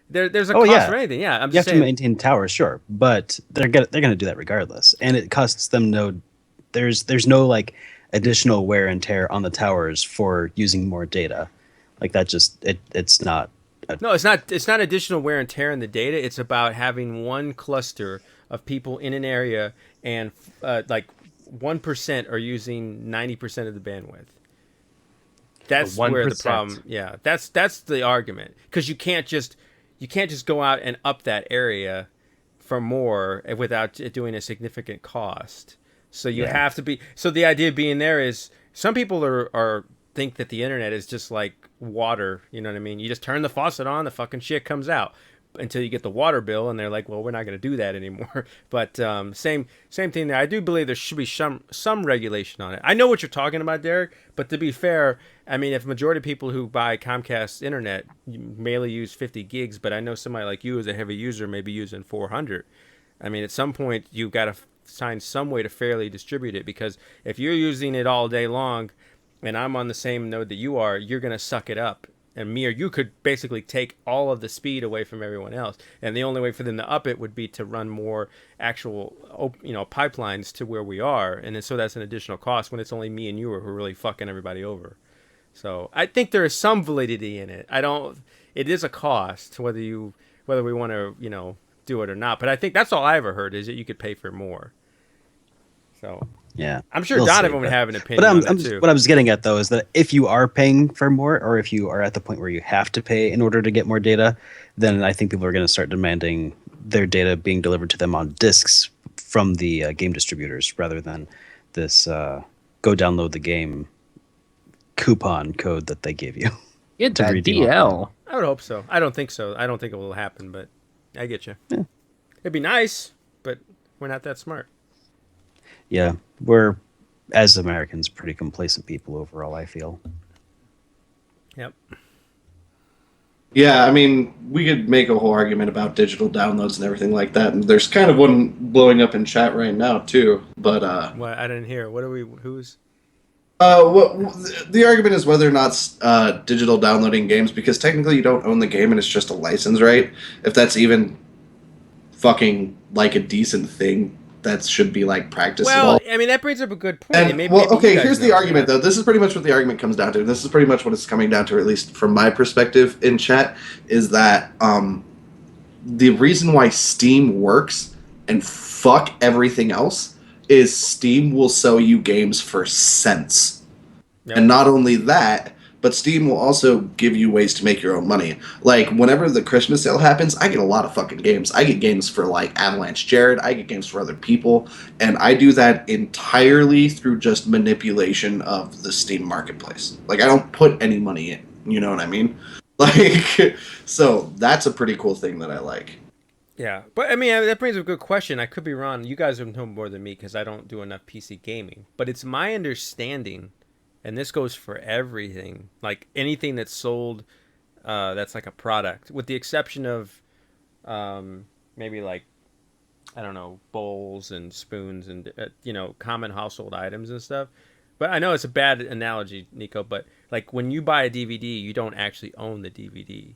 Speaker 2: There's a cost for anything. Yeah, I'm just saying.
Speaker 3: You have to maintain towers, sure, but they're gonna do that regardless, and it costs them no. There's no like additional wear and tear on the towers for using more data, like that. Just it's not.
Speaker 2: No, it's not. It's not additional wear and tear in the data. It's about having one cluster of people in an area, and like 1% are using 90% of the bandwidth. That's where the problem. Yeah, that's the argument, because you can't just go out and up that area for more without it doing a significant cost. So you have to be. So the idea being there is, some people are think that the internet is just like water. You know what I mean? You just turn the faucet on, the fucking shit comes out until you get the water bill, and they're like, well, we're not going to do that anymore. But same thing there. I do believe there should be some regulation on it. I know what you're talking about, Derek, but to be fair, I mean, if majority of people who buy Comcast internet mainly use 50 gigs, but I know somebody like you as a heavy user may be using 400. I mean, at some point you've got to find some way to fairly distribute it, because if you're using it all day long and I'm on the same node that you are, you're going to suck it up. And me or you could basically take all of the speed away from everyone else. And the only way for them to up it would be to run more actual, pipelines to where we are. And then, so that's an additional cost when it's only me and you who are really fucking everybody over. So I think there is some validity in it. It is a cost, whether we want to, do it or not. But I think that's all I ever heard, is that you could pay for more. So
Speaker 3: yeah,
Speaker 2: I'm sure Donovan would have an opinion on that too.
Speaker 3: What I was getting at, though, is that if you are paying for more, or if you are at the point where you have to pay in order to get more data, then I think people are going to start demanding their data being delivered to them on discs from the game distributors, rather than this go download the game coupon code that they give you.
Speaker 4: Get that DL.
Speaker 2: I would hope so. I don't think so. I don't think it will happen, but I get you. Yeah. It'd be nice, but we're not that smart.
Speaker 3: Yeah, we're, as Americans, pretty complacent people overall, I feel.
Speaker 2: Yep.
Speaker 1: Yeah, I mean, we could make a whole argument about digital downloads and everything like that. And there's kind of one blowing up in chat right now, too. But
Speaker 2: what? I didn't hear. What are we? Who's?
Speaker 1: The argument is whether or not digital downloading games, because technically you don't own the game and it's just a license, right? If that's even fucking like a decent thing that should be like practiced at all.
Speaker 2: Well, I mean, that brings up a good point.
Speaker 1: And, here's the argument, though. This is pretty much what the argument comes down to. This is pretty much what it's coming down to, at least from my perspective in chat, is that the reason why Steam works and fuck everything else is Steam will sell you games for cents. Yep. And not only that, but Steam will also give you ways to make your own money. Like, whenever the Christmas sale happens, I get a lot of fucking games. I get games for, like, Avalanche Jared. I get games for other people. And I do that entirely through just manipulation of the Steam marketplace. Like, I don't put any money in. You know what I mean? Like, so that's a pretty cool thing that I like.
Speaker 2: Yeah. But, I mean, that brings up a good question. I could be wrong. You guys know more than me because I don't do enough PC gaming. But it's my understanding, and this goes for everything, like anything that's sold that's like a product, with the exception of maybe like, I don't know, bowls and spoons and, common household items and stuff. But I know it's a bad analogy, Nico, but like when you buy a DVD, you don't actually own the DVD.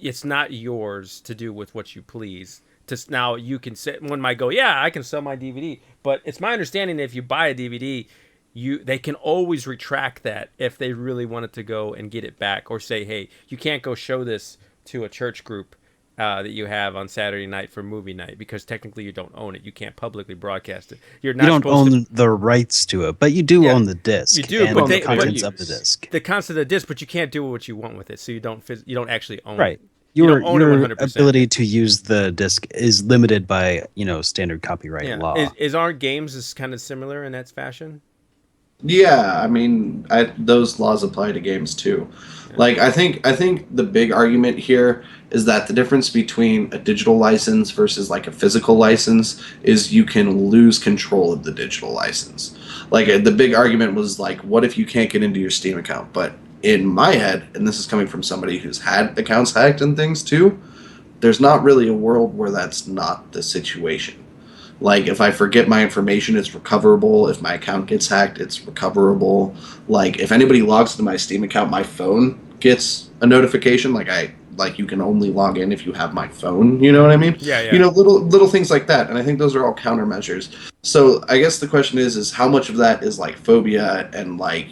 Speaker 2: It's not yours to do with what you please. Now you can say, one might go, yeah, I can sell my DVD. But it's my understanding that if you buy a DVD, they can always retract that if they really wanted to go and get it back, or say, hey, you can't go show this to a church group that you have on Saturday night for movie night, because technically you don't own it. You can't publicly broadcast it. You're not
Speaker 3: You don't
Speaker 2: supposed
Speaker 3: own the rights to it, but you do
Speaker 2: Yeah,
Speaker 3: own the disc.
Speaker 2: you do,
Speaker 3: and
Speaker 2: but
Speaker 3: the
Speaker 2: they-
Speaker 3: contents
Speaker 4: but-
Speaker 3: of the disc.
Speaker 2: the concept of the disc, but you can't do what you want with it, so you don't actually own
Speaker 3: Right.
Speaker 2: it. You
Speaker 3: Your
Speaker 2: don't own it
Speaker 3: your
Speaker 2: 100%.
Speaker 3: ability to use the disc is limited by standard copyright law.
Speaker 2: Aren't games is kind of similar in that fashion?
Speaker 1: Yeah, I mean, those laws apply to games too. Like, I think the big argument here is that the difference between a digital license versus like a physical license is you can lose control of the digital license. Like, the big argument was like, what if you can't get into your Steam account? But in my head, and this is coming from somebody who's had accounts hacked and things too, there's not really a world where that's not the situation. Like, if I forget my information, it's recoverable. If my account gets hacked, it's recoverable. Like, if anybody logs into my Steam account, my phone gets a notification. Like you can only log in if you have my phone. You know what I mean?
Speaker 2: Yeah.
Speaker 1: Little things like that. And I think those are all countermeasures. So I guess the question is how much of that is like phobia and like,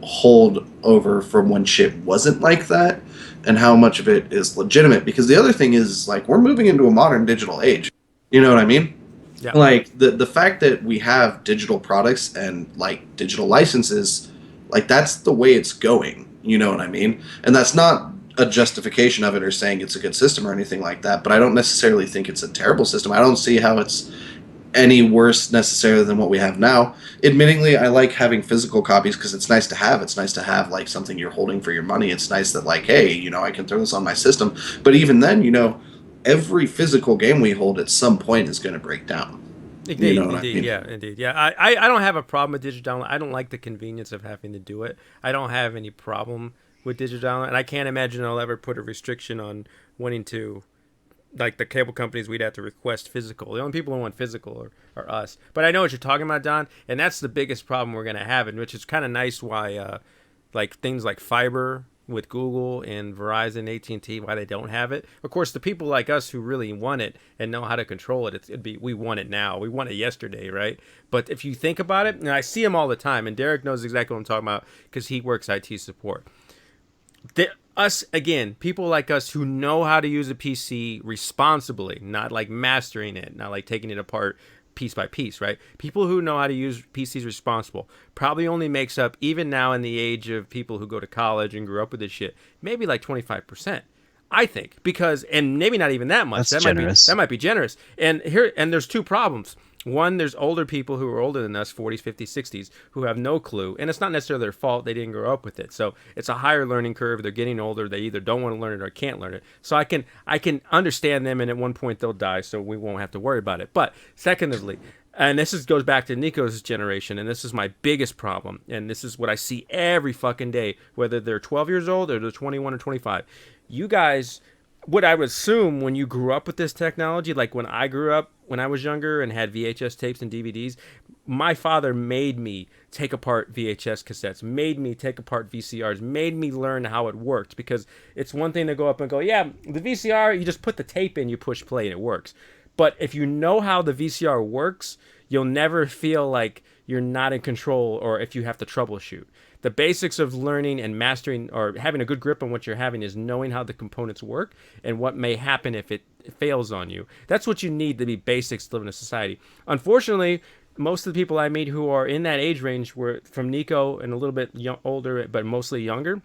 Speaker 1: hold over from when shit wasn't like that, and how much of it is legitimate? Because the other thing is, like, we're moving into a modern digital age. You know what I mean?
Speaker 2: Yeah.
Speaker 1: Like, the fact that we have digital products and like digital licenses, like, that's the way it's going. You know what I mean? And that's not a justification of it or saying it's a good system or anything like that, but I don't necessarily think it's a terrible system. I don't see how it's any worse necessarily than what we have now. Admittingly, I like having physical copies because it's nice to have. It's nice to have like something you're holding for your money. It's nice that, like, hey, I can throw this on my system. But even then, every physical game we hold at some point is going to break down.
Speaker 2: Indeed,
Speaker 1: You know what I
Speaker 2: indeed,
Speaker 1: mean?
Speaker 2: yeah, indeed, yeah. I don't have a problem with digital download. I don't like the convenience of having to do it. I don't have any problem with digital download, and I can't imagine I'll ever put a restriction on wanting to, like the cable companies, we'd have to request physical. The only people who want physical are us. But I know what you're talking about, Don, and that's the biggest problem we're going to have, and which is kind of nice why, like things like fiber with Google and Verizon, AT&T, why they don't have it. Of course, the people like us who really want it and know how to control it, we want it now. We want it yesterday, right? But if you think about it, and I see them all the time, and Derek knows exactly what I'm talking about because he works IT support. People like us who know how to use a PC responsibly, not like mastering it, not like taking it apart piece by piece, right? People who know how to use PCs responsible probably only makes up, even now in the age of people who go to college and grew up with this shit, maybe like 25%. I think, because, and maybe not even that much.
Speaker 3: That's generous.
Speaker 2: That might be generous. And there's two problems. One, there's older people who are older than us, 40s, 50s, 60s, who have no clue. And it's not necessarily their fault. They didn't grow up with it. So it's a higher learning curve. They're getting older. They either don't want to learn it or can't learn it. So I can understand them, and at one point they'll die, so we won't have to worry about it. But secondly, and goes back to Nico's generation, and this is my biggest problem, and this is what I see every fucking day, whether they're 12 years old or they're 21 or 25. You guys, what I would assume when you grew up with this technology, like when I grew up, when I was younger and had VHS tapes and DVDs, my father made me take apart VHS cassettes, made me take apart VCRs, made me learn how it worked, because it's one thing to go up and go, yeah, the VCR, you just put the tape in, you push play, and it works. But if you know how the VCR works, you'll never feel like you're not in control or if you have to troubleshoot. The basics of learning and mastering or having a good grip on what you're having is knowing how the components work and what may happen if it fails on you. That's what you need to be basics to live in a society. Unfortunately, most of the people I meet who are in that age range were from Nico and a little bit older, but mostly younger.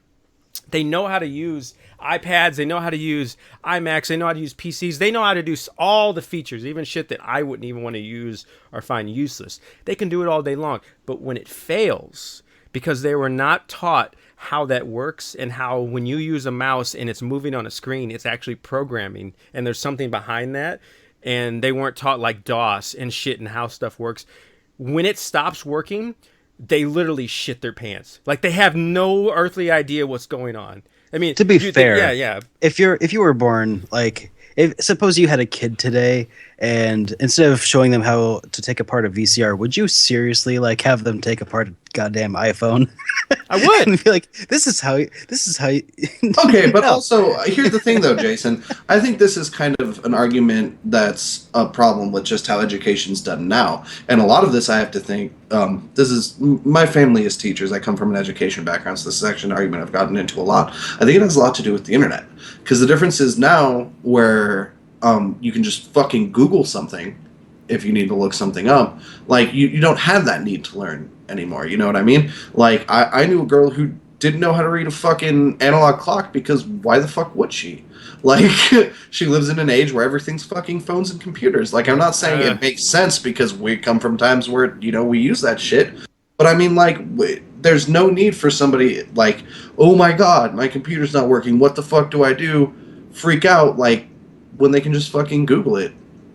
Speaker 2: They know how to use iPads, they know how to use iMacs, they know how to use PCs, they know how to do all the features, even shit that I wouldn't even want to use or find useless. They can do it all day long. But when it fails, because they were not taught how that works and how when you use a mouse and it's moving on a screen, it's actually programming and there's something behind that, and they weren't taught like DOS and shit and how stuff works, when it stops working, they literally shit their pants. Like, they have no earthly idea what's going on. I mean,
Speaker 3: To be fair,
Speaker 2: yeah.
Speaker 3: if you were born like if suppose you had a kid today, and instead of showing them how to take apart a VCR, would you seriously like have them take apart a goddamn iPhone?
Speaker 2: I would.
Speaker 3: And be like, this is how.
Speaker 1: Okay, but
Speaker 3: No.
Speaker 1: also here's the thing, though, Jason. I think this is kind of an argument that's a problem with just how education's done now, and a lot of this I have to think. This is my family is teachers. I come from an education background, so this is actually an argument I've gotten into a lot. I think it has a lot to do with the internet, because the difference is now where you can just fucking Google something if you need to look something up. Like you don't have that need to learn anymore. You know what I mean? Like I knew a girl who didn't know how to read a fucking analog clock because why the fuck would she? Like she lives in an age where everything's fucking phones and computers. Like I'm not saying it makes sense because we come from times where we use that shit. But I mean like there's no need for somebody like, oh my god, my computer's not working. What the fuck do I do? Freak out like when they can just fucking Google it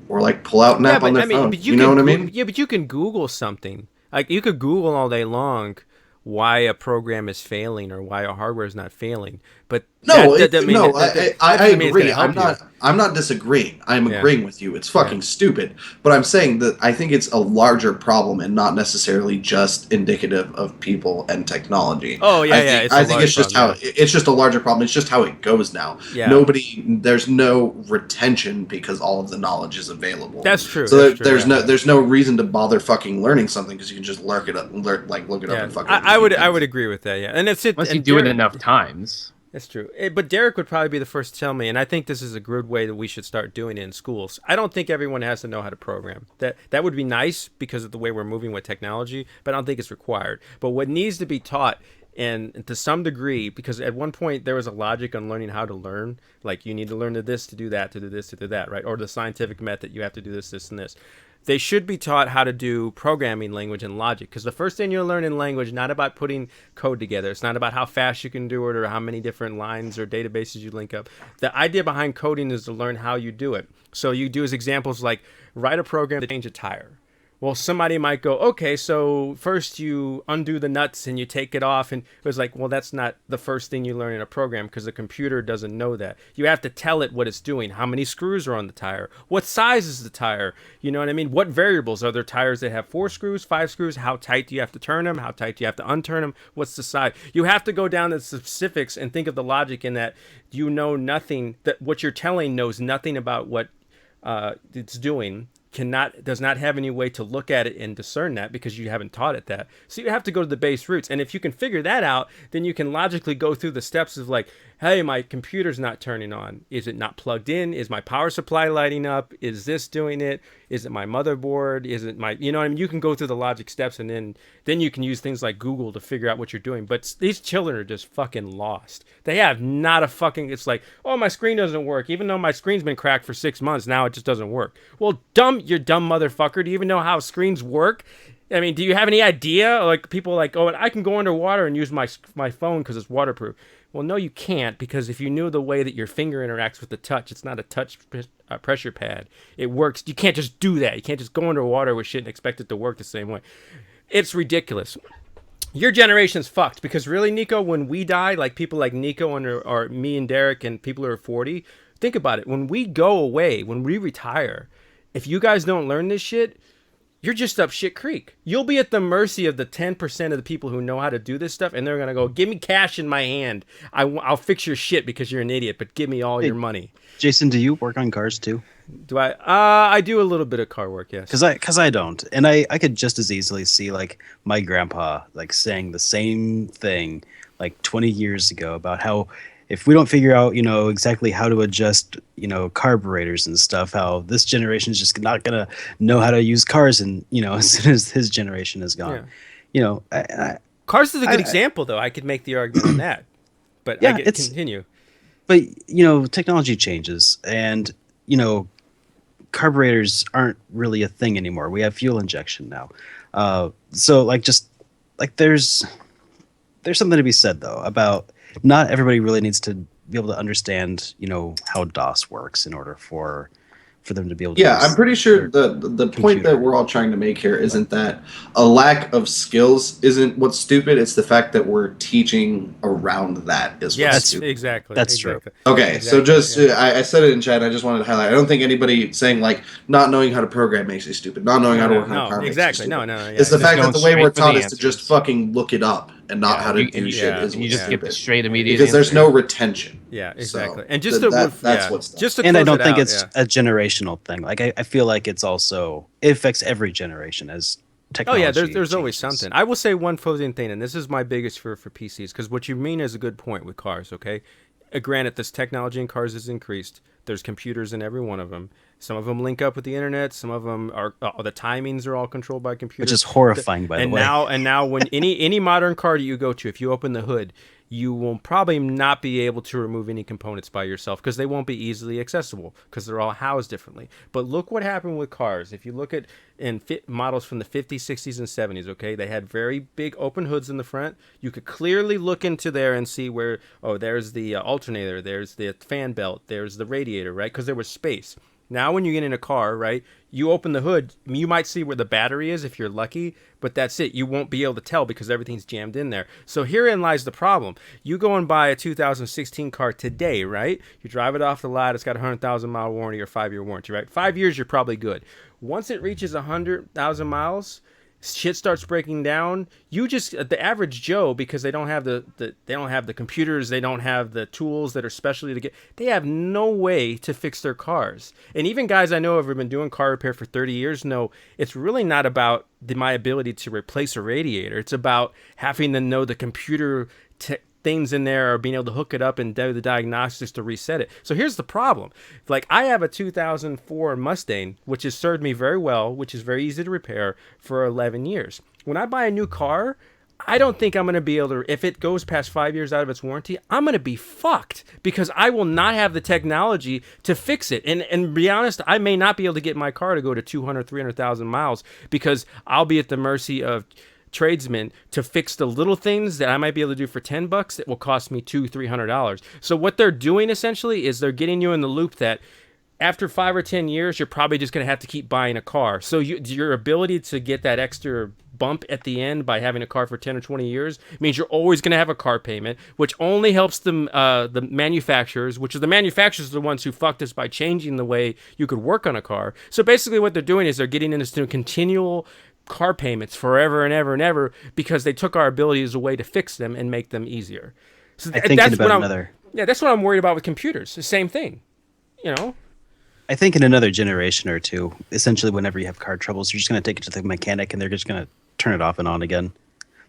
Speaker 1: or like pull out an app on their phone.
Speaker 2: But
Speaker 1: you know what I mean?
Speaker 2: Yeah, but you can Google something. Like you could Google all day long why a program is failing or why a hardware is not failing. But
Speaker 1: I
Speaker 2: agree.
Speaker 1: agree. I'm not disagreeing. I'm agreeing with you. It's fucking stupid. But I'm saying that I think it's a larger problem and not necessarily just indicative of people and technology.
Speaker 2: Oh yeah,
Speaker 1: I think it's just it's just a larger problem. It's just how it goes now.
Speaker 2: Yeah.
Speaker 1: There's no retention because all of the knowledge is available.
Speaker 2: That's true.
Speaker 1: So there's no reason to bother fucking learning something because you can just look it up and fucking.
Speaker 2: I would agree with that. Yeah, and it's
Speaker 4: once you do it enough times.
Speaker 2: That's true. But Derek would probably be the first to tell me, and I think this is a good way that we should start doing it in schools. I don't think everyone has to know how to program. That would be nice because of the way we're moving with technology, but I don't think it's required. But what needs to be taught, and to some degree, because at one point there was a logic on learning how to learn, like you need to learn to this, to do that, to do this, to do that, right? Or the scientific method, you have to do this, this, and this. They should be taught how to do programming language and logic, because the first thing you'll learn in language, not about putting code together. It's not about how fast you can do it or how many different lines or databases you link up. The idea behind coding is to learn how you do it. So you do as examples like write a program to change a tire. Well, somebody might go, okay, so first you undo the nuts and you take it off. And it was like, well, that's not the first thing you learn in a program because the computer doesn't know that. You have to tell it what it's doing. How many screws are on the tire? What size is the tire? You know what I mean? What variables? Are there tires that have 4 screws, 5 screws? How tight do you have to turn them? How tight do you have to unturn them? What's the size? You have to go down to the specifics and think of the logic in that you know nothing, that what you're telling knows nothing about what it's doing. Does not have any way to look at it and discern that because you haven't taught it that. So you have to go to the base roots. And if you can figure that out, then you can logically go through the steps of like, hey, my computer's not turning on. Is it not plugged in? Is my power supply lighting up? Is this doing it? Is it my motherboard? Is it my, you know what I mean? You can go through the logic steps and then you can use things like Google to figure out what you're doing. But these children are just fucking lost. They have not a fucking, it's like, oh, my screen doesn't work. Even though my screen's been cracked for 6 months, you just doesn't work. Well, you dumb motherfucker. Do you even know how screens work? I mean, do you have any idea? Like people like, oh, I can go underwater and use my phone because it's waterproof. Well, no, you can't, because if you knew the way that your finger interacts with the touch, it's not a touch pressure pad. It works. You can't just do that. You can't just go underwater with shit and expect it to work the same way. It's ridiculous. Your generation's fucked, because really, Nico, when we die, like people like Nico or me and Derek and people who are 40, think about it. When we go away, when we retire, if you guys don't learn this shit, you're just up shit creek. You'll be at the mercy of the 10% of the people who know how to do this stuff, and they're going to go, give me cash in my hand. I'll fix your shit because you're an idiot, but give me all your money.
Speaker 3: Jason, do you work on cars too?
Speaker 2: Do I? I do a little bit of car work, yes.
Speaker 3: Because I don't. And I could just as easily see like my grandpa like saying the same thing like 20 years ago about how if we don't figure out, exactly how to adjust, carburetors and stuff, how this generation is just not going to know how to use cars. And, as soon as his generation is gone,
Speaker 2: cars is a good example, though. I could make the argument on that. But yeah, continue.
Speaker 3: But, technology changes and, carburetors aren't really a thing anymore. We have fuel injection now. So there's something to be said, though, about not everybody really needs to be able to understand, how DOS works in order for for them to be able to
Speaker 1: Yeah,
Speaker 3: use
Speaker 1: I'm pretty sure
Speaker 3: their
Speaker 1: the point
Speaker 3: computer.
Speaker 1: that we're all trying to make here isn't that a lack of skills isn't what's stupid. It's the fact that we're teaching around that is what's
Speaker 2: Yes,
Speaker 1: stupid.
Speaker 2: exactly.
Speaker 3: That's true.
Speaker 2: Exactly.
Speaker 1: Okay, so
Speaker 2: Exactly,
Speaker 1: just
Speaker 2: yeah.
Speaker 1: I said it in chat. I just wanted to highlight. I don't think anybody saying like not knowing how to program makes you stupid. Not knowing how to work on a car
Speaker 2: exactly.
Speaker 1: makes you
Speaker 2: No,
Speaker 1: stupid.
Speaker 2: yeah.
Speaker 1: It's the
Speaker 4: Just
Speaker 1: fact that
Speaker 4: going
Speaker 1: the way
Speaker 4: straight
Speaker 1: we're
Speaker 4: for the
Speaker 1: taught is to just
Speaker 4: answers.
Speaker 1: fucking look it up and not
Speaker 4: Yeah,
Speaker 1: how to
Speaker 4: you-
Speaker 1: do
Speaker 4: and-
Speaker 1: shit
Speaker 2: yeah,
Speaker 1: is
Speaker 4: You
Speaker 1: what's
Speaker 4: just get the
Speaker 1: stupid.
Speaker 4: straight immediate
Speaker 1: Because there's
Speaker 4: answer.
Speaker 1: no retention.
Speaker 2: Yeah,
Speaker 1: So,
Speaker 2: exactly. And just to
Speaker 1: that's what's dumb.
Speaker 2: just to
Speaker 3: And I
Speaker 2: close
Speaker 3: don't
Speaker 2: it
Speaker 3: think
Speaker 2: out,
Speaker 3: it's a generational thing. Like I feel like it's also it affects every generation as
Speaker 2: Oh
Speaker 3: technology.
Speaker 2: yeah, there's always
Speaker 3: changes.
Speaker 2: something. I will say one closing thing, and this is my biggest for PCs, because what you mean is a good point with cars. Okay, granted, this technology in cars has increased. There's computers in every one of them. Some of them link up with the internet. Some of them are the timings are all controlled by computers,
Speaker 3: Which is horrifying, by the way.
Speaker 2: Now, when any modern car that you go to, if you open the hood, you will probably not be able to remove any components by yourself because they won't be easily accessible because they're all housed differently. But look what happened with cars. If you look at models from the 50s, 60s, and 70s, okay, they had very big open hoods in the front. You could clearly look into there and see where, oh, there's the alternator, there's the fan belt, there's the radiator, right? Because there was space. Now, when you get in a car, right, you open the hood, you might see where the battery is if you're lucky, but that's it. You won't be able to tell because everything's jammed in there. So herein lies the problem. You go and buy a 2016 car today, right? You drive it off the lot. It's got a 100,000 mile warranty or 5-year warranty, right? 5 years, you're probably good. Once it reaches 100,000 miles, shit starts breaking down. You just the average Joe, because they don't have they don't have the computers, they don't have the tools that are specially to get. They have no way to fix their cars. And even guys I know have been doing car repair for 30 years know it's really not about my ability to replace a radiator. It's about having to know the computer things in there or being able to hook it up and do the diagnostics to reset it. So here's the problem. Like I have a 2004 Mustang, which has served me very well, which is very easy to repair for 11 years. When I buy a new car, I don't think I'm going to be able to, if it goes past 5 years out of its warranty, I'm going to be fucked because I will not have the technology to fix it. And be honest, I may not be able to get my car to go to 200, 300,000 miles because I'll be at the mercy of tradesmen to fix the little things that I might be able to do for $10 that will cost me $200-300. So what they're doing essentially is they're getting you in the loop that after 5 or 10 years, you're probably just going to have to keep buying a car. So your ability to get that extra bump at the end by having a car for 10 or 20 years means you're always going to have a car payment, which only helps the manufacturers, which are the manufacturers are the ones who fucked us by changing the way you could work on a car. So basically what they're doing is they're getting into continual car payments forever and ever and ever because they took our abilities away to fix them and make them easier. So
Speaker 3: I think
Speaker 2: that's
Speaker 3: about
Speaker 2: what
Speaker 3: another.
Speaker 2: Yeah, that's what I'm worried about with computers. The same thing, you know.
Speaker 3: I think in another generation or two, essentially, whenever you have car troubles, you're just going to take it to the mechanic, and they're just going to turn it off and on again.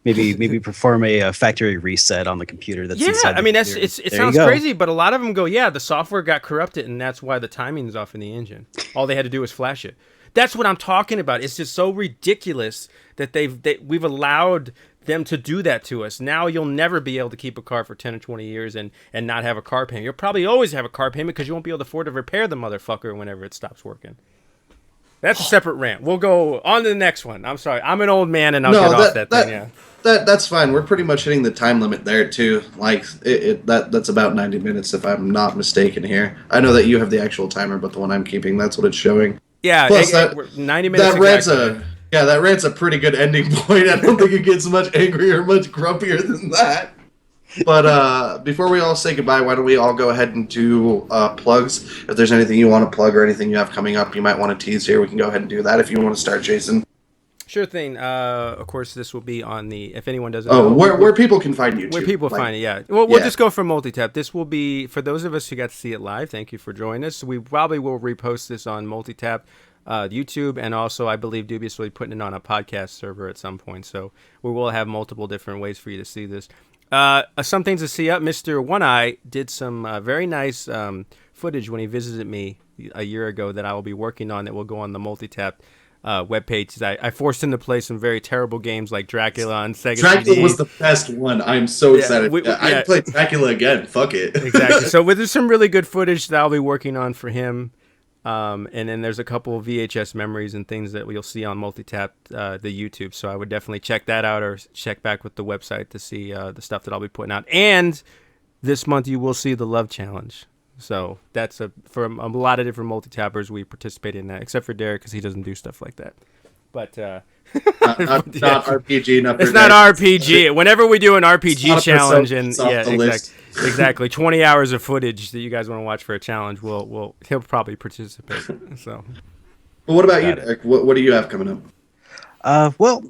Speaker 3: Maybe perform a factory reset on the computer. That's inside the
Speaker 2: I mean
Speaker 3: computer.
Speaker 2: it
Speaker 3: There you
Speaker 2: sounds
Speaker 3: go.
Speaker 2: crazy, but a lot of them go, yeah, the software got corrupted, and that's why the timing's off in the engine. All they had to do was flash it. That's what I'm talking about. It's just so ridiculous that we've allowed them to do that to us. Now you'll never be able to keep a car for 10 or 20 years and not have a car payment. You'll probably always have a car payment because you won't be able to afford to repair the motherfucker whenever it stops working. That's a separate rant. We'll go on to the next one. I'm sorry. I'm an old man and I'll get off that thing. Yeah.
Speaker 1: That's fine. We're pretty much hitting the time limit there too. Like that's about 90 minutes if I'm not mistaken here. I know that you have the actual timer, but the one I'm keeping, that's what it's showing.
Speaker 2: Yeah,
Speaker 1: Plus,
Speaker 2: we're 90 minutes.
Speaker 1: That rant's a pretty good ending point. I don't think it gets much angrier, much grumpier than that. But before we all say goodbye, why don't we all go ahead and do plugs? If there's anything you want to plug or anything you have coming up, you might want to tease here. We can go ahead and do that if you want to start, Jason.
Speaker 2: Sure thing. Of course, this will be on the. If anyone doesn't.
Speaker 1: Oh,
Speaker 2: know,
Speaker 1: where people can find you.
Speaker 2: Where
Speaker 1: too.
Speaker 2: people
Speaker 1: Like,
Speaker 2: find it, yeah. Well, we'll
Speaker 1: yeah.
Speaker 2: just go for Multitap. This will be for those of us who got to see it live. Thank you for joining us. We probably will repost this on Multitap, YouTube, and also I believe Dubious will be putting it on a podcast server at some point. So we will have multiple different ways for you to see this. Some things to see up. Mr. One Eye did some very nice footage when he visited me a year ago that I will be working on that will go on the Multitap webpage. I forced him to play some very terrible games like Dracula on Sega
Speaker 1: Dracula
Speaker 2: CD.
Speaker 1: was the best one. I'm so excited. I'd play Dracula again. Fuck it.
Speaker 2: Exactly. So there's some really good footage that I'll be working on for him. And then there's a couple of VHS memories and things that you'll see on Multitap, the YouTube. So I would definitely check that out or check back with the website to see the stuff that I'll be putting out. And this month you will see the Love Challenge. So that's from a lot of different multi-tappers we participate in that, except for Derek because he doesn't do stuff like that. But
Speaker 1: Not RPG.
Speaker 2: it's not RPG. Whenever we do an RPG challenge, and
Speaker 1: list.
Speaker 2: exactly 20 hours of footage that you guys want to watch for a challenge, he'll probably participate. So,
Speaker 1: Well, what about you, Derek? What do you have coming up?
Speaker 3: Well,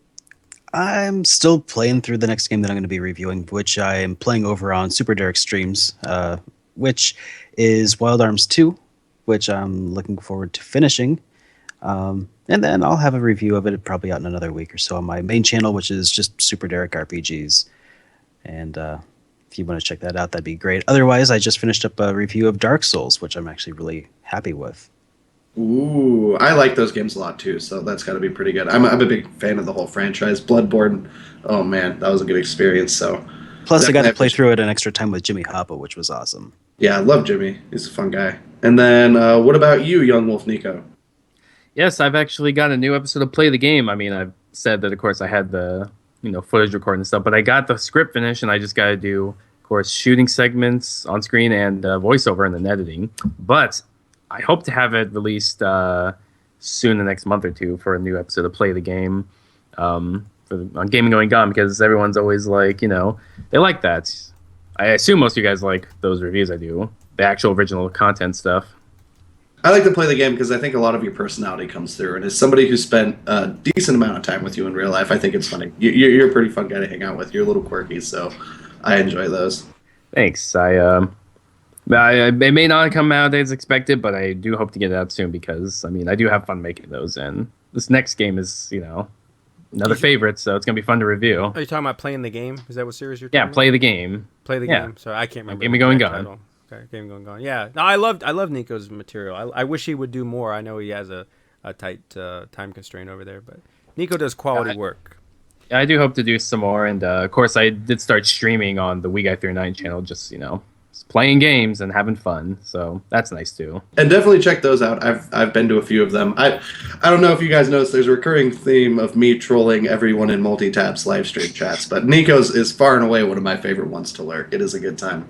Speaker 3: I'm still playing through the next game that I'm going to be reviewing, which I am playing over on Super Derek Streams, which is Wild Arms 2, which I'm looking forward to finishing. And then I'll have a review of it probably out in another week or so on my main channel, which is just Super Derek RPGs. And if you want to check that out, that'd be great. Otherwise, I just finished up a review of Dark Souls, which I'm actually really happy with.
Speaker 1: Ooh, I like those games a lot too, so that's got to be pretty good. I'm a big fan of the whole franchise. Bloodborne, oh man, that was a good experience. So,
Speaker 3: plus, I got to play through it an extra time with Jimmy Hoppa, which was awesome.
Speaker 1: Yeah, I love Jimmy. He's a fun guy. And then, what about you, Young Wolf Nico?
Speaker 4: Yes, I've actually got a new episode of Play the Game. I mean, I've said that, of course, I had the footage recording and stuff, but I got the script finished, and I just got to do, of course, shooting segments on screen and voiceover and then editing. But I hope to have it released soon, the next month or two, for a new episode of Play the Game on Gaming Going Gone, because everyone's always like, they like that. I assume most of you guys like those reviews I do, the actual original content stuff.
Speaker 1: I like to play the game because I think a lot of your personality comes through. And as somebody who spent a decent amount of time with you in real life, I think it's funny. You're a pretty fun guy to hang out with. You're a little quirky, so I enjoy those.
Speaker 4: Thanks. It may not come out as expected, but I do hope to get it out soon because, I do have fun making those. And this next game is, another favorite, so it's going to be fun to review.
Speaker 2: Are you talking about playing the game? Is that what series you're talking about?
Speaker 4: Yeah, Play the Game.
Speaker 2: Play the game. Sorry, I can't remember.
Speaker 4: Gaming Going Gone.
Speaker 2: Okay, Gaming Going Gone. Yeah. No, I love Nico's material. I wish he would do more. I know he has a tight time constraint over there, but Nico does quality work.
Speaker 4: I do hope to do some more, and of course I did start streaming on the We Guy 39 channel, just playing games and having fun, so that's nice too.
Speaker 1: And definitely check those out. I've been to a few of them. I don't know if you guys noticed, there's a recurring theme of me trolling everyone in Multitapped's live stream chats, but Nico's is far and away one of my favorite ones to lurk. It is a good time.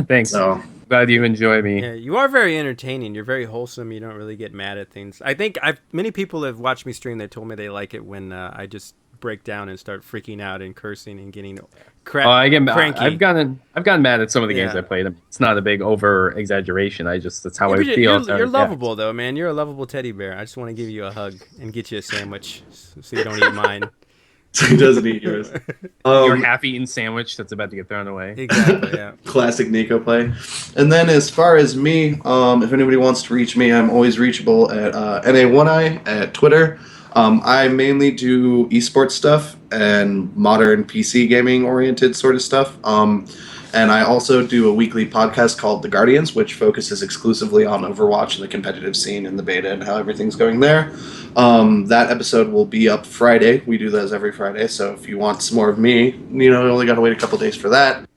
Speaker 4: Thanks.
Speaker 1: So
Speaker 4: glad you enjoy me.
Speaker 2: Yeah, you are very entertaining. You're very wholesome. You don't really get mad at things. I think many people have watched me stream. They told me they like it when I just break down and start freaking out and cursing and getting cranky.
Speaker 4: I've gotten mad at some of the games I played. It's not a big over exaggeration. That's how I feel.
Speaker 2: You're lovable though, man. You're a lovable teddy bear. I just want to give you a hug and get you a sandwich so you don't eat mine.
Speaker 1: So he doesn't eat yours.
Speaker 4: Your half-eaten sandwich that's about to get thrown away.
Speaker 2: Exactly, yeah.
Speaker 1: Classic Nico play. And then as far as me, if anybody wants to reach me, I'm always reachable at NA1I at Twitter. I mainly do esports stuff and modern PC gaming oriented sort of stuff. And I also do a weekly podcast called The Guardians, which focuses exclusively on Overwatch and the competitive scene and the beta and how everything's going there. That episode will be up Friday. We do those every Friday, so if you want some more of me, you only got to wait a couple days for that. And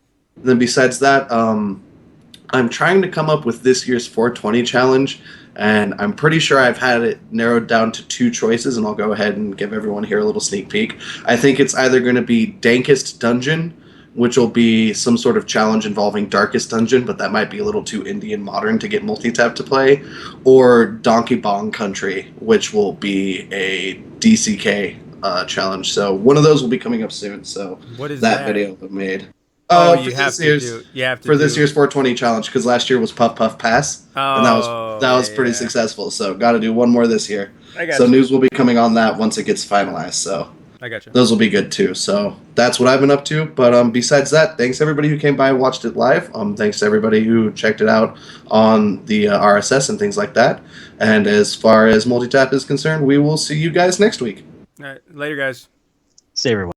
Speaker 1: then besides that, I'm trying to come up with this year's 420 challenge, and I'm pretty sure I've had it narrowed down to 2 choices, and I'll go ahead and give everyone here a little sneak peek. I think it's either going to be Dankest Dungeon, which will be some sort of challenge involving Darkest Dungeon, but that might be a little too indie and modern to get Multitapped to play, or Donkey Bong Country, which will be a DCK challenge. So one of those will be coming up soon. So
Speaker 2: what is
Speaker 1: that video will be made.
Speaker 2: You have to do
Speaker 1: this year's 420 challenge, because last year was Puff Puff Pass, and that was pretty successful. So got to do one more this year. So news will be coming on that once it gets finalized. So
Speaker 2: I got you.
Speaker 1: Those will be good too. So that's what I've been up to. But besides that, thanks everybody who came by and watched it live. Thanks to everybody who checked it out on the RSS and things like that. And as far as Multitap is concerned, we will see you guys next week.
Speaker 2: All right, later, guys.
Speaker 3: See everyone.